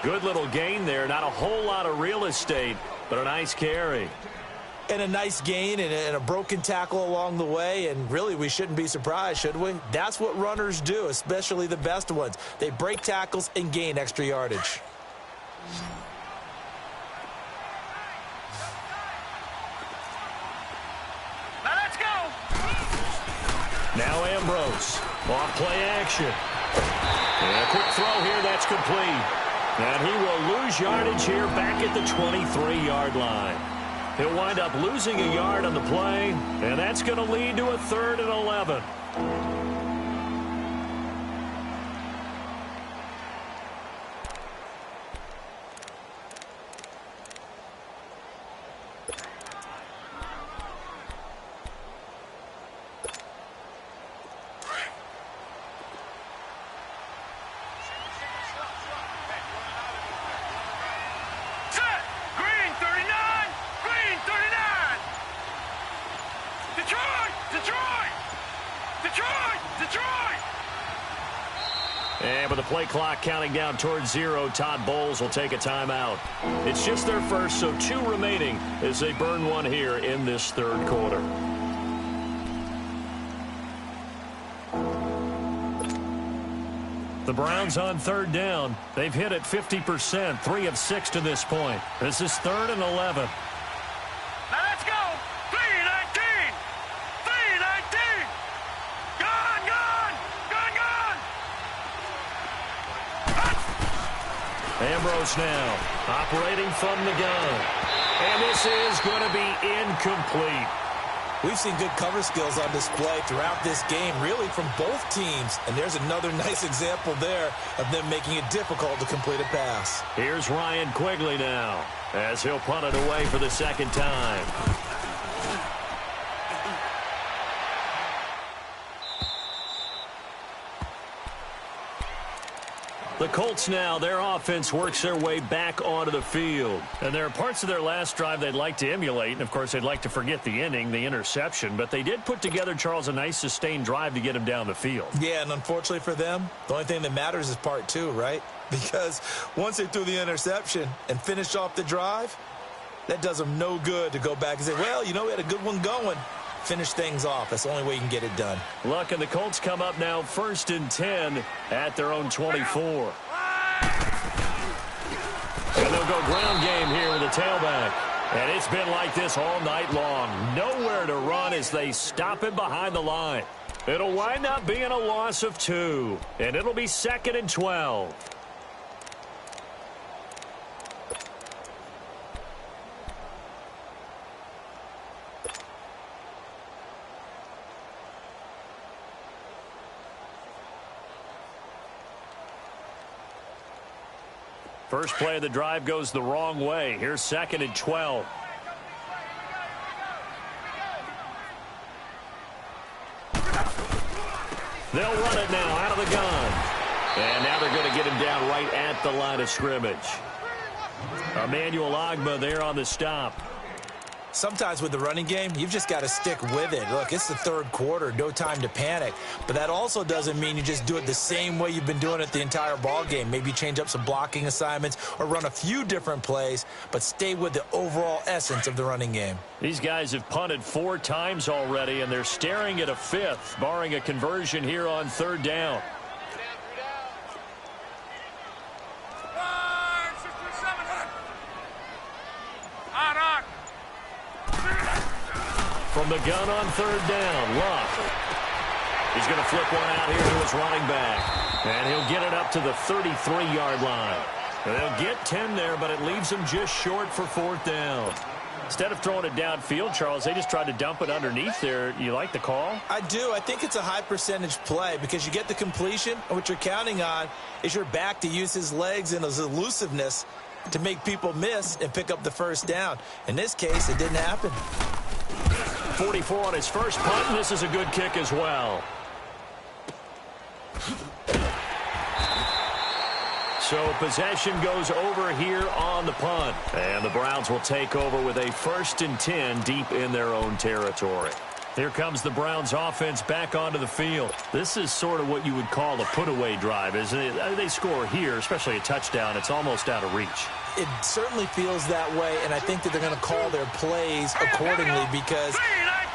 Good little gain there. Not a whole lot of real estate, but a nice carry. And a nice gain and a broken tackle along the way. And really, we shouldn't be surprised, should we? That's what runners do, especially the best ones. They break tackles and gain extra yardage. Now Ambrose, off play action. And a quick throw here, that's complete. And he will lose yardage here back at the 23-yard line. He'll wind up losing a yard on the play, and that's going to lead to a 3rd and 11. And with the play clock counting down towards 0, Todd Bowles will take a timeout. It's just their first, so 2 remaining as they burn one here in this 3rd quarter. The Browns on 3rd down. They've hit it 50%, 3 of 6 to this point. This is 3rd and 11. Now let's go. 3-19. 3-19. Gone, gone. Gone, gone. Ambrose now operating from the gun. And this is going to be incomplete. We've seen good cover skills on display throughout this game, really from both teams. And there's another nice example there of them making it difficult to complete a pass. Here's Ryan Quigley now as he'll punt it away for the 2nd time. The Colts now, their offense works their way back onto the field. And there are parts of their last drive they'd like to emulate. And, of course, they'd like to forget the inning, the interception. But they did put together, Charles, a nice sustained drive to get him down the field. Yeah, and unfortunately for them, the only thing that matters is part 2, right? Because once they threw the interception and finished off the drive, that does them no good to go back and say, well, you know, we had a good one going. Finish things off. That's the only way you can get it done. Look, and the Colts come up now 1st and 10 at their own 24. And they'll go ground game here with a tailback. And it's been like this all night long. Nowhere to run as they stop him behind the line. It'll wind up being a loss of 2. And it'll be 2nd and 12. First play of the drive goes the wrong way. Here's 2nd and 12. They'll run it now out of the gun. And now they're going to get him down right at the line of scrimmage. Emmanuel Ogbah there on the stop. Sometimes with the running game, you've just got to stick with it. Look, it's the 3rd quarter, no time to panic. But that also doesn't mean you just do it the same way you've been doing it the entire ball game. Maybe change up some blocking assignments or run a few different plays, but stay with the overall essence of the running game. These guys have punted 4 times already, and they're staring at a 5th, barring a conversion here on 3rd down. From the gun on 3rd down, Luck. He's going to flip one out here to his running back. And he'll get it up to the 33-yard line. They'll get 10 there, but it leaves them just short for 4th down. Instead of throwing it downfield, Charles, they just tried to dump it underneath there. You like the call? I do. I think it's a high percentage play because you get the completion, and what you're counting on is your back to use his legs and his elusiveness to make people miss and pick up the 1st down. In this case, it didn't happen. 44 on his first punt, and this is a good kick as well. So possession goes over here on the punt. And the Browns will take over with a 1st and 10 deep in their own territory. Here comes the Browns offense back onto the field. This is sort of what you would call a put-away drive, isn't it? They score here, especially a touchdown. It's almost out of reach. It certainly feels that way, and I think that they're going to call their plays accordingly because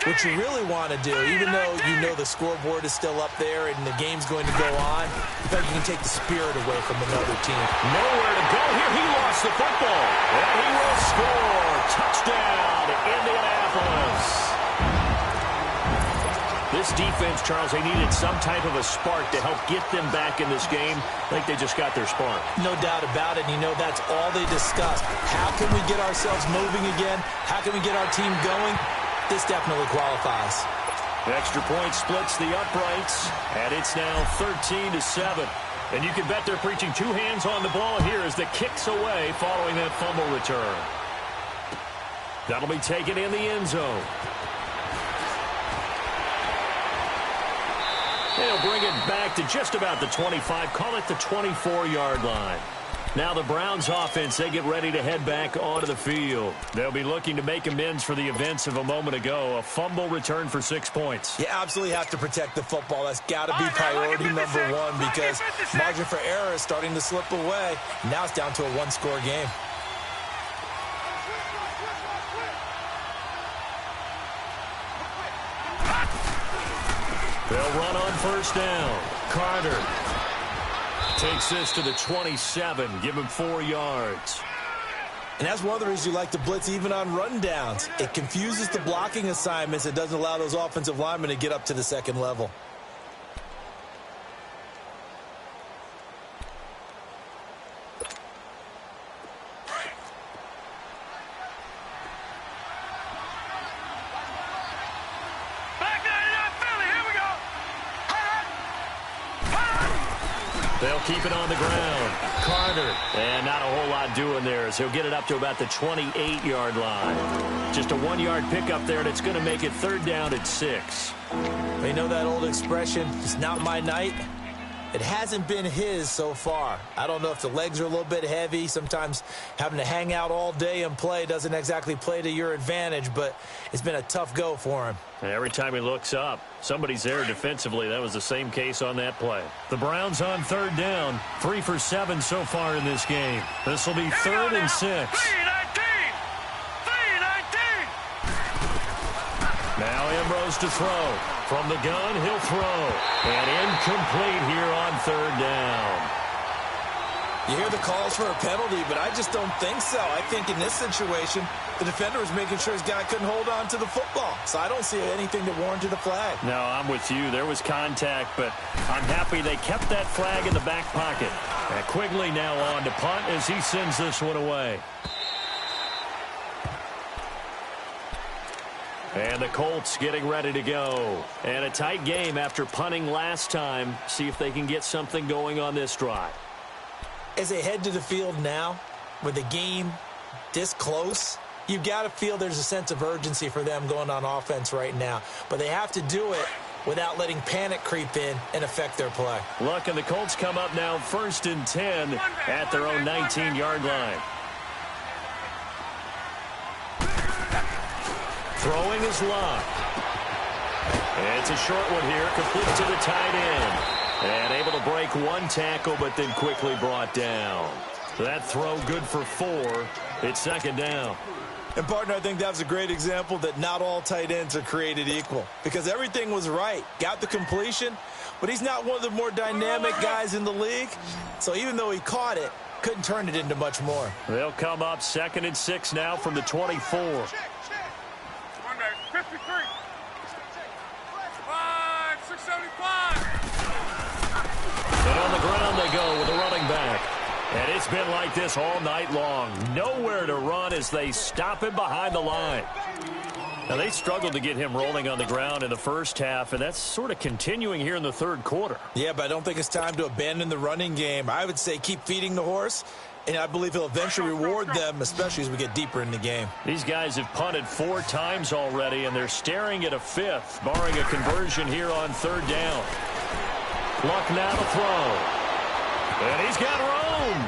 what you really want to do, even though you know the scoreboard is still up there and the game's going to go on, you think you can take the spirit away from another team. Nowhere to go here. He lost the football. And he will score. Touchdown, Indianapolis. This defense, Charles, they needed some type of a spark to help get them back in this game. I think they just got their spark. No doubt about it. You know, that's all they discussed. How can we get ourselves moving again? How can we get our team going? This definitely qualifies. The extra point splits the uprights, and it's now 13-7. And you can bet they're preaching two hands on the ball here as the kick's away following that fumble return. That'll be taken in the end zone. They'll bring it back to just about the 25, call it the 24-yard line. Now the Browns offense, they get ready to head back onto the field. They'll be looking to make amends for the events of a moment ago. A fumble return for 6 points. You absolutely have to protect the football. That's got to be priority number one because margin for error is starting to slip away. Now it's down to a one-score game. They'll run on first down. Carter takes this to the 27. Give him 4 yards. And that's one of the reasons you like to blitz even on rundowns. It confuses the blocking assignments. It doesn't allow those offensive linemen to get up to the second level. They'll keep it on the ground. Carter. And not a whole lot doing there as he'll get it up to about the 28-yard line. Just a 1-yard pickup there, and it's going to make it third down at 6. You know that old expression, it's not my night? It hasn't been his so far. I don't know if the legs are a little bit heavy. Sometimes having to hang out all day and play doesn't exactly play to your advantage, but it's been a tough go for him. And every time he looks up, somebody's there defensively. That was the same case on that play. The Browns on third down. 3 for 7 so far in this game. This will be third and 6. Now Ambrose to throw. From the gun, he'll throw. And incomplete here on third down. You hear the calls for a penalty, but I just don't think so. I think in this situation, the defender was making sure his guy couldn't hold on to the football. So I don't see anything that warranted the flag. No, I'm with you. There was contact, but I'm happy they kept that flag in the back pocket. And Quigley now on to punt as he sends this one away. And the Colts getting ready to go. And a tight game after punting last time. See if they can get something going on this drive. As they head to the field now, with the game this close, you've got to feel there's a sense of urgency for them going on offense right now. But they have to do it without letting panic creep in and affect their play. Look, and the Colts come up now 1st and 10 at their own 19-yard line. Throwing is Locke. It's a short one here, complete to the tight end. And able to break one tackle, but then quickly brought down. That throw good for 4. It's second down. And, partner, I think that was a great example that not all tight ends are created equal. Because everything was right. Got the completion, but he's not one of the more dynamic guys in the league. So even though he caught it, couldn't turn it into much more. They'll come up 2nd and 6 now from the 24. 53. 675. And on the ground they go with a running back. And it's been like this all night long. Nowhere to run as they stop him behind the line. Now, they struggled to get him rolling on the ground in the first half, and that's sort of continuing here in the third quarter. Yeah, but I don't think it's time to abandon the running game. I would say keep feeding the horse, and I believe he'll eventually reward them, especially as we get deeper in the game. These guys have punted 4 times already, and they're staring at a 5th, barring a conversion here on third down. Luck now to throw. And he's got room.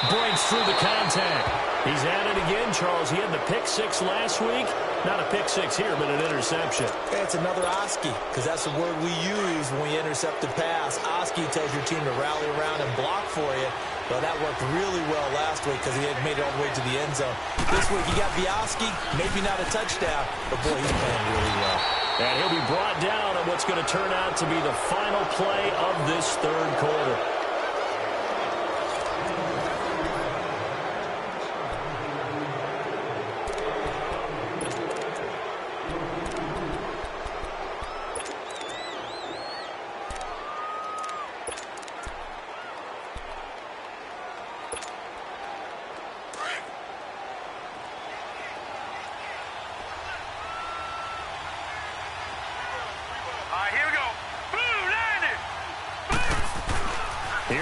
Breaks through the contact. He's at it again, Charles. He had the pick 6 last week. Not a pick 6 here, but an interception. Hey, it's another Oski, because that's the word we use when we intercept a pass. Oski tells your team to rally around and block for you. Well, that worked really well last week because he had made it all the way to the end zone. This week, you got Oski, maybe not a touchdown, but boy, he's playing really well. And he'll be brought down on what's going to turn out to be the final play of this third quarter.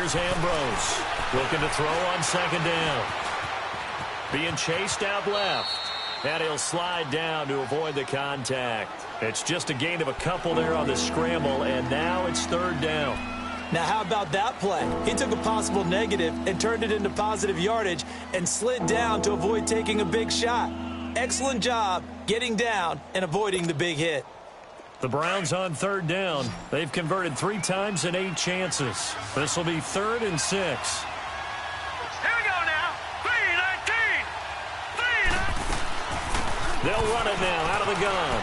Here's Ambrose looking to throw on second down. Being chased out left. And he'll slide down to avoid the contact. It's just a gain of a couple there on the scramble, and now it's third down. Now, how about that play? He took a possible negative and turned it into positive yardage and slid down to avoid taking a big shot. Excellent job getting down and avoiding the big hit. The Browns on third down. They've converted 3 times in 8 chances. This will be 3rd and 6. Here we go now. 3-19. They'll run it now out of the gun.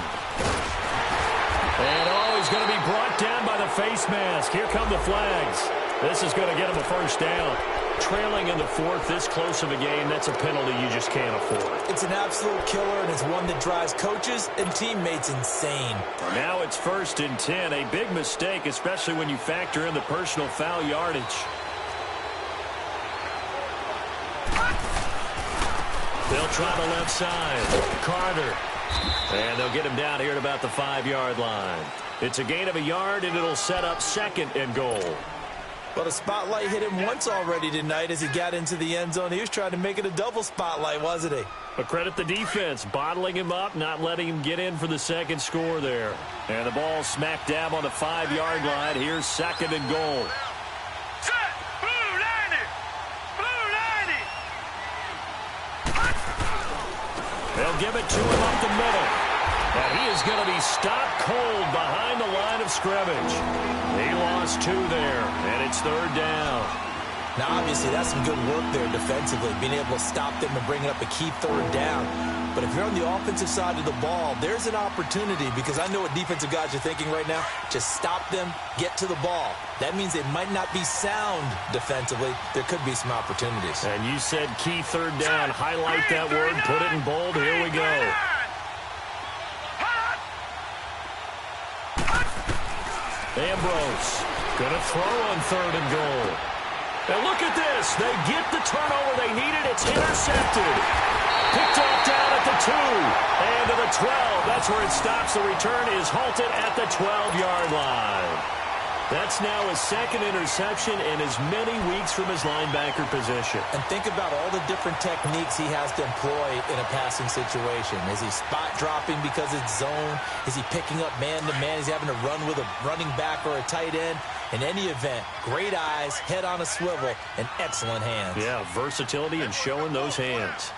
And he's going to be brought down by the face mask. Here come the flags. This is going to get him a first down. Trailing in the 4th, this close of a game, that's a penalty you just can't afford. It's an absolute killer, and it's one that drives coaches and teammates insane. Now it's 1st and 10. A big mistake, especially when you factor in the personal foul yardage. They'll try the left side. Carter. And they'll get him down here at about the 5-yard line. It's a gain of a yard, and it'll set up 2nd and goal. Well, the spotlight hit him once already tonight as he got into the end zone. He was trying to make it a double spotlight, wasn't he? But credit the defense, bottling him up, not letting him get in for the second score there. And the ball smack dab on the 5-yard line. Here's 2nd and goal. Set. Blue 90. Blue 90. They'll give it to him up the middle. And he is going to be stopped cold behind the line of scrimmage. He lost 2 there, and it's 3rd down. Now, obviously, that's some good work there defensively, being able to stop them and bring up a key 3rd down. But if you're on the offensive side of the ball, there's an opportunity, because I know what defensive guys are thinking right now. Just stop them, get to the ball. That means they might not be sound defensively. There could be some opportunities. And you said key 3rd down. Highlight that word, put it in bold. Here we go. Ambrose going to throw on 3rd and goal. And look at this. They get the turnover they needed. It's intercepted. Picked off down at the 2. And to the 12. That's where it stops. The return is halted at the 12-yard line. That's now his 2nd interception in as many weeks from his linebacker position. And think about all the different techniques he has to employ in a passing situation. Is he spot dropping because it's zone? Is he picking up man-to-man? Is he having to run with a running back or a tight end? In any event, great eyes, head on a swivel, and excellent hands. Yeah, versatility and showing those hands.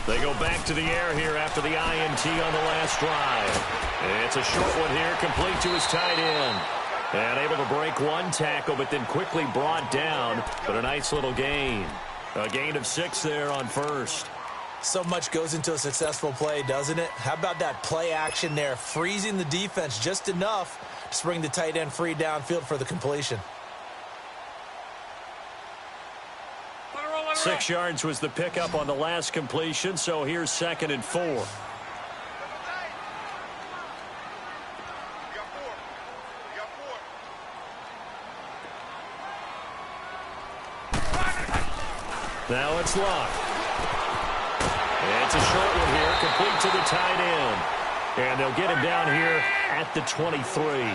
They go back to the air here after the INT on the last drive. It's a short one here, complete to his tight end. And able to break one tackle, but then quickly brought down. But a nice little gain. A gain of 6 there on 1st. So much goes into a successful play, doesn't it? How about that play action there, freezing the defense just enough to bring the tight end free downfield for the completion. 6 yards was the pickup on the last completion, so here's 2nd and 4. Now it's Luck. It's a short one here, complete to the tight end. And they'll get him down here at the 23.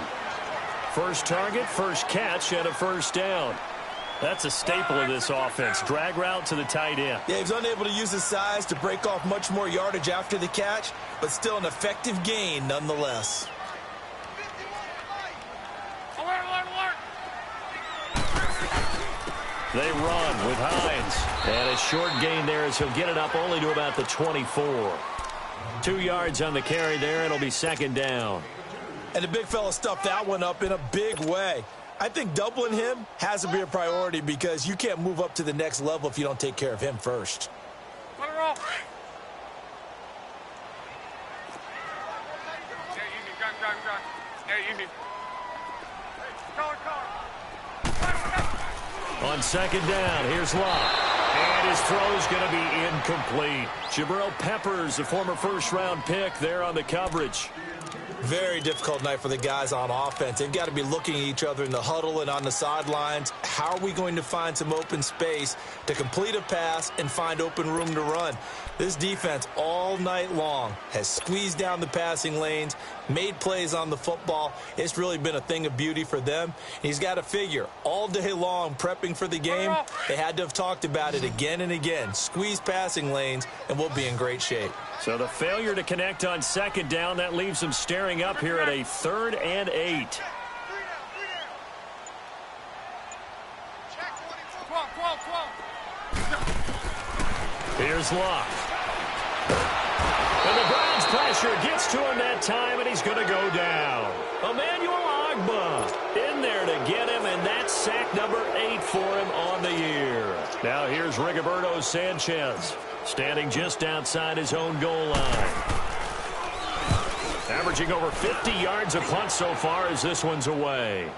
First target, first catch, and a first down. That's a staple of this offense. Drag route to the tight end. Yeah, he was unable to use his size to break off much more yardage after the catch, but still an effective gain nonetheless. They run with Hines. And a short gain there as he'll get it up only to about the 24. 2 yards on the carry there. It'll be 2nd down. And the big fella stuffed that one up in a big way. I think doubling him has to be a priority because you can't move up to the next level if you don't take care of him first. On 2nd down, here's Luck. And his throw's going to be incomplete. Jabril Peppers, the former first-round pick, there on the coverage. Very difficult night for the guys on offense. They've got to be looking at each other in the huddle and on the sidelines. How are we going to find some open space to complete a pass and find open room to run? This defense all night long has squeezed down the passing lanes, made plays on the football. It's really been a thing of beauty for them. He's got to figure all day long prepping for the game, they had to have talked about it again and again. Squeeze passing lanes, and we'll be in great shape. So the failure to connect on second down, that leaves them staring up here at a 3rd and 8. Here's Locke. And the Browns pressure gets to him that time, and he's going to go down. Emmanuel Ogbah in there to get him, and that's sack number 8 for him on the year. Now here's Rigoberto Sanchez, standing just outside his own goal line. Averaging over 50 yards a punt so far as this one's away.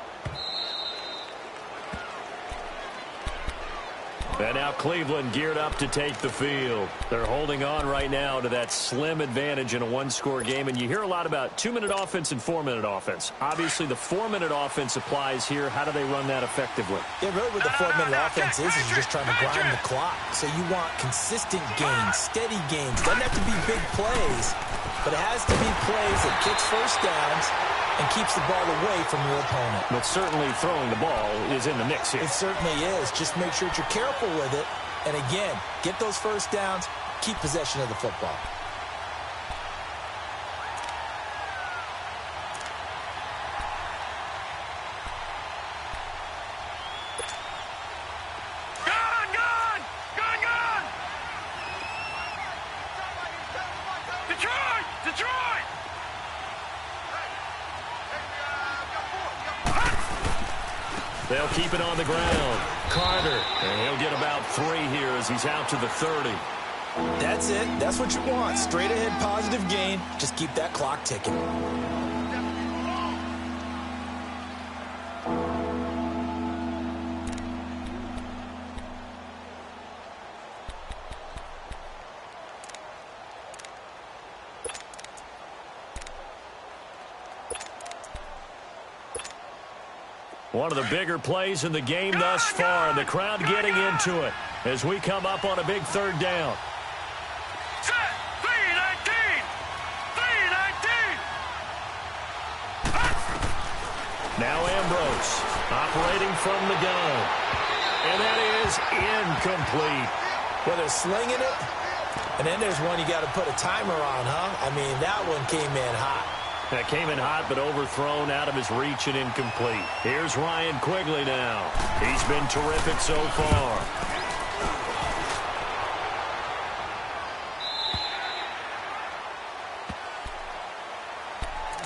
And now Cleveland geared up to take the field. They're holding on right now to that slim advantage in a one-score game. And you hear a lot about 2-minute offense and 4-minute offense. Obviously, the 4-minute offense applies here. How do they run that effectively? Yeah, really what the 4-minute offense is you're just trying to grind the clock. So you want consistent gains, steady gains. Doesn't have to be big plays, but it has to be plays that gets first downs and keeps the ball away from your opponent. But certainly throwing the ball is in the mix here. It certainly is. Just make sure that you're careful with it. And again, get those first downs, keep possession of the football. They'll keep it on the ground. Carter, and he'll get about 3 here as he's out to the 30. That's it. That's what you want. Straight ahead positive gain. Just keep that clock ticking. One of the bigger plays in the game thus far, and the crowd getting into it as we come up on a big 3rd down. Set, 3-19! 3-19! Now Ambrose operating from the gun. And that is incomplete. Well, they're slinging it, and then there's one you got to put a timer on, huh? I mean, that one came in hot. That came in hot, but overthrown, out of his reach, and incomplete. Here's Ryan Quigley now. He's been terrific so far.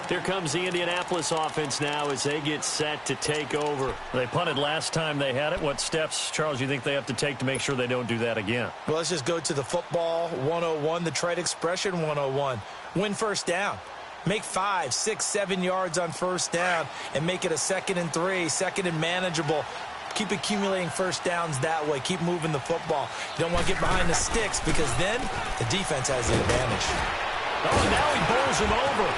Here comes the Indianapolis offense now as they get set to take over. They punted last time they had it. What steps, Charles, you think they have to take to make sure they don't do that again? Well, let's just go to the football 101, the trade expression 101. Win first down. Make 5, 6, 7 yards on first down and make it a 2nd and 3, 2nd and manageable. Keep accumulating first downs that way. Keep moving the football. You don't want to get behind the sticks because then the defense has the advantage. Oh, now he bowls him over.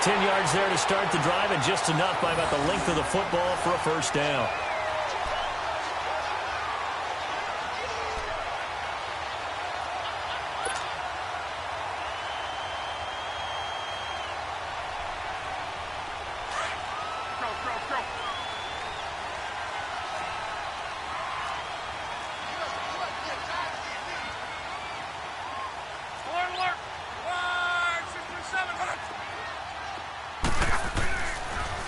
10 yards there to start the drive, and just enough by about the length of the football for a first down.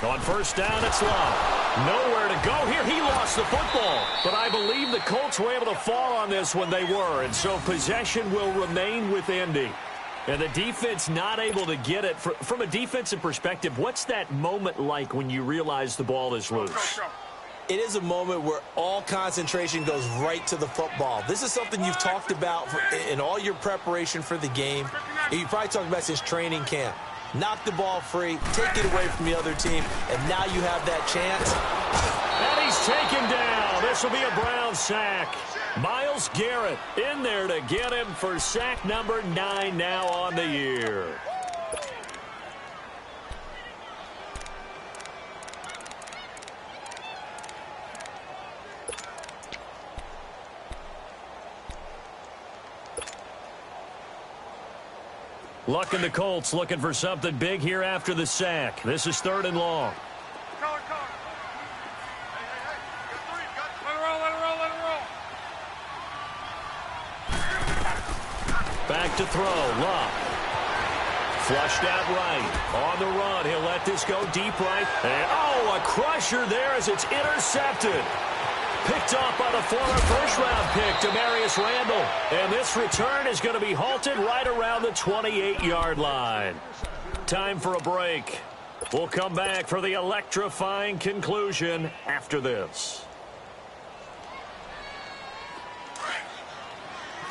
On first down, it's Love. Nowhere to go here. He lost the football. But I believe the Colts were able to fall on this when they were. And so possession will remain with Indy. And the defense not able to get it. From a defensive perspective, what's that moment like when you realize the ball is loose? It is a moment where all concentration goes right to the football. This is something you've talked about in all your preparation for the game. You probably talked about since training camp. Knock the ball free, take it away from the other team, and now you have that chance. And he's taken down. This will be a Brown sack. Myles Garrett in there to get him for sack number 9 now on the year. Luck and the Colts looking for something big here after the sack. This is 3rd and long. Color. Hey. You got 3. Let it roll. Back to throw. Luck. Flushed out right. On the run. He'll let this go deep right. And, a crusher there as it's intercepted. Picked off by the former first-round pick, Demarius Randall. And this return is going to be halted right around the 28-yard line. Time for a break. We'll come back for the electrifying conclusion after this.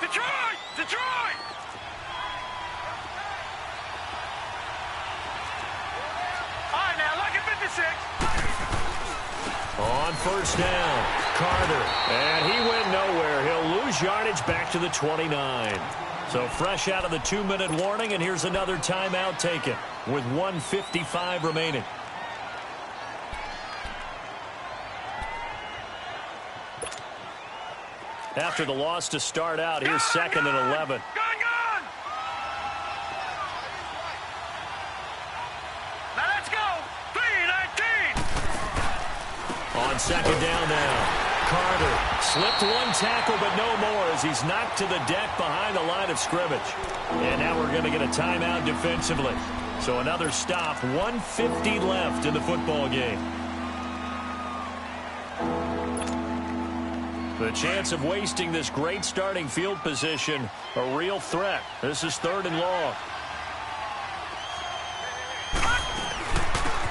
Detroit! All right, now, look at 56. On first down, Carter. And he went nowhere. He'll lose yardage back to the 29. So fresh out of the 2-minute warning, and here's another timeout taken with 1:55 remaining. After the loss to start out, here's 2nd and 11. Gun! Now let's go. 3:19. On 2nd down now. Carter slipped one tackle, but no more as he's knocked to the deck behind the line of scrimmage. And now we're going to get a timeout defensively. So another stop, 1:50 left in the football game. The chance of wasting this great starting field position, a real threat. This is 3rd and long.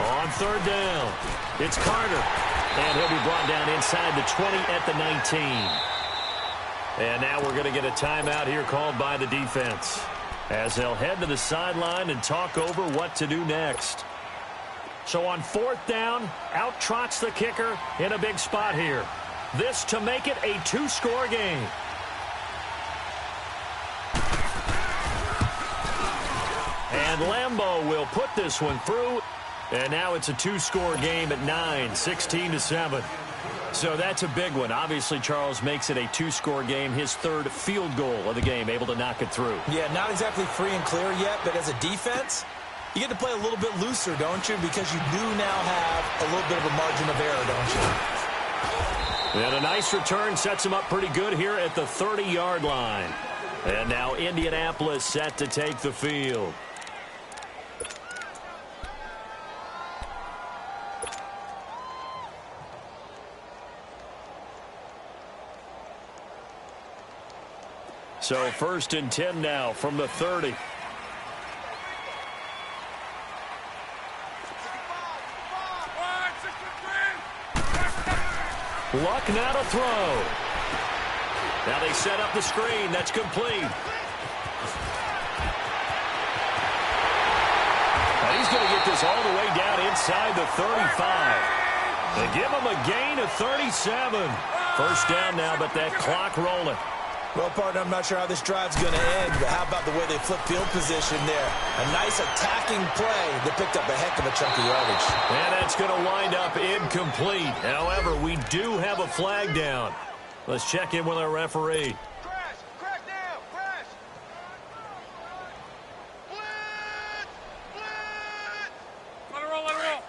On 3rd down, it's Carter. And he'll be brought down inside the 20 at the 19. And now we're going to get a timeout here called by the defense, as they'll head to the sideline and talk over what to do next. So on 4th down, out trots the kicker in a big spot here. This to make it a 2-score game. And Lambeau will put this one through. And now it's a 2-score game at 9, 16-7. So that's a big one. Obviously, Charles makes it a 2-score game, his 3rd field goal of the game, able to knock it through. Yeah, not exactly free and clear yet, but as a defense, you get to play a little bit looser, don't you? Because you do now have a little bit of a margin of error, don't you? And a nice return sets him up pretty good here at the 30-yard line. And now Indianapolis set to take the field. So 1st and 10 now from the 30. Luck now to throw. Now they set up the screen. That's complete. And he's going to get this all the way down inside the 35. They give him a gain of 37. First down now, but that clock rolling. Well, partner, I'm not sure how this drive's going to end, but how about the way they flip field position there? A nice attacking play that picked up a heck of a chunk of yardage. And that's going to wind up incomplete. However, we do have a flag down. Let's check in with our referee. Crash down, crash. Blitz. Let it roll.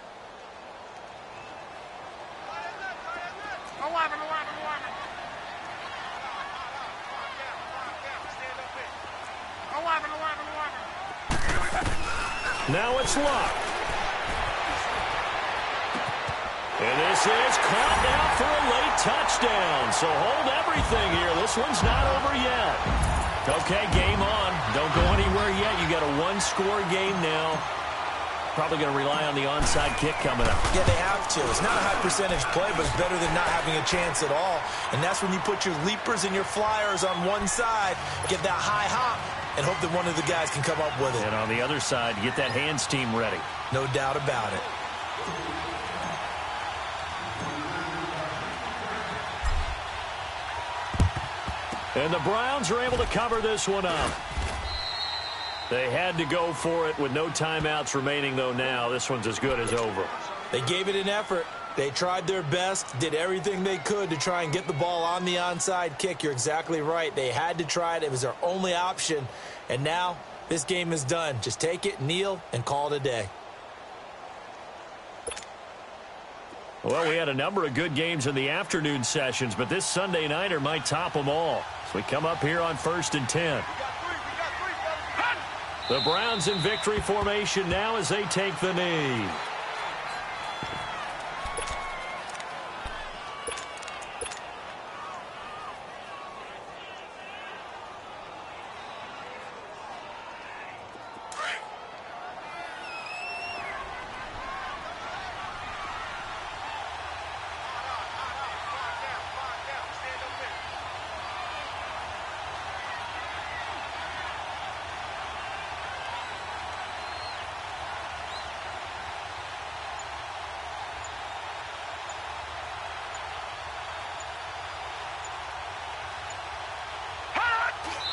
11. Now it's Luck. And this is caught now for a late touchdown. So hold everything here. This one's not over yet. Okay, game on. Don't go anywhere yet. You got a 1-score game now. Probably going to rely on the onside kick coming up. Yeah, they have to. It's not a high percentage play, but it's better than not having a chance at all. And that's when you put your leapers and your flyers on one side, get that high hop, and hope that one of the guys can come up with it. And on the other side, get that hands team ready. No doubt about it. And the Browns are able to cover this one up. They had to go for it with no timeouts remaining, though, now. This one's as good as over. They gave it an effort. They tried their best, did everything they could to try and get the ball on the onside kick. You're exactly right. They had to try it. It was their only option. And now This game is done. Just take it, kneel, and call it a day. Well, we had a number of good games in the afternoon sessions, but this Sunday nighter might top them all. So we come up here on 1st and 10. The Browns in victory formation now as they take the knee.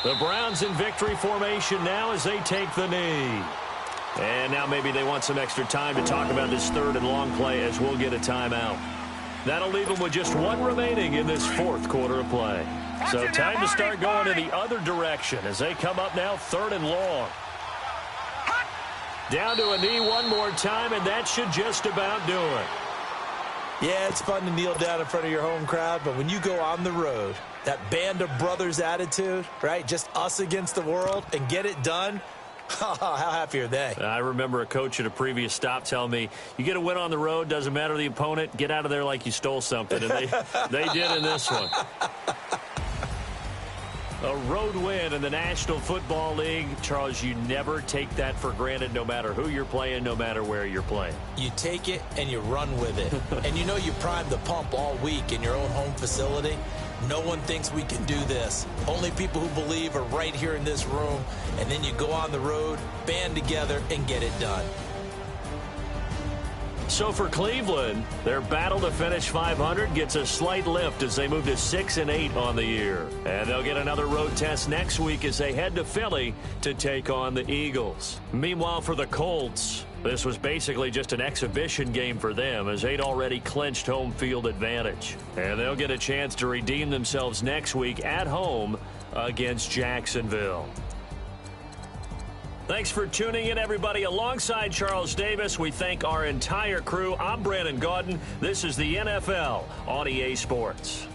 The Browns in victory formation now as they take the knee. And now maybe they want some extra time to talk about this 3rd and long play as we'll get a timeout. That'll leave them with just 1 remaining in this 4th quarter of play. So time to start going in the other direction as they come up now 3rd and long. Down to a knee one more time, and that should just about do it. Yeah, it's fun to kneel down in front of your home crowd, but when you go on the road, that band of brothers attitude, right? Just us against the world and get it done. How happy are they? I remember a coach at a previous stop telling me, you get a win on the road, doesn't matter the opponent, get out of there like you stole something. And they did in this one. A road win in the National Football League. Charles, you never take that for granted no matter who you're playing, no matter where you're playing. You take it and you run with it. And you know you primed the pump all week in your own home facility. No one thinks we can do this. Only people who believe are right here in this room. And then you go on the road, band together, and get it done. So for Cleveland, their battle to finish 500 gets a slight lift as they move to 6-8 on the year. And they'll get another road test next week as they head to Philly to take on the Eagles. Meanwhile, for the Colts, this was basically just an exhibition game for them as they'd already clinched home field advantage. And they'll get a chance to redeem themselves next week at home against Jacksonville. Thanks for tuning in, everybody. Alongside Charles Davis, we thank our entire crew. I'm Brandon Gaudin. This is the NFL on EA Sports.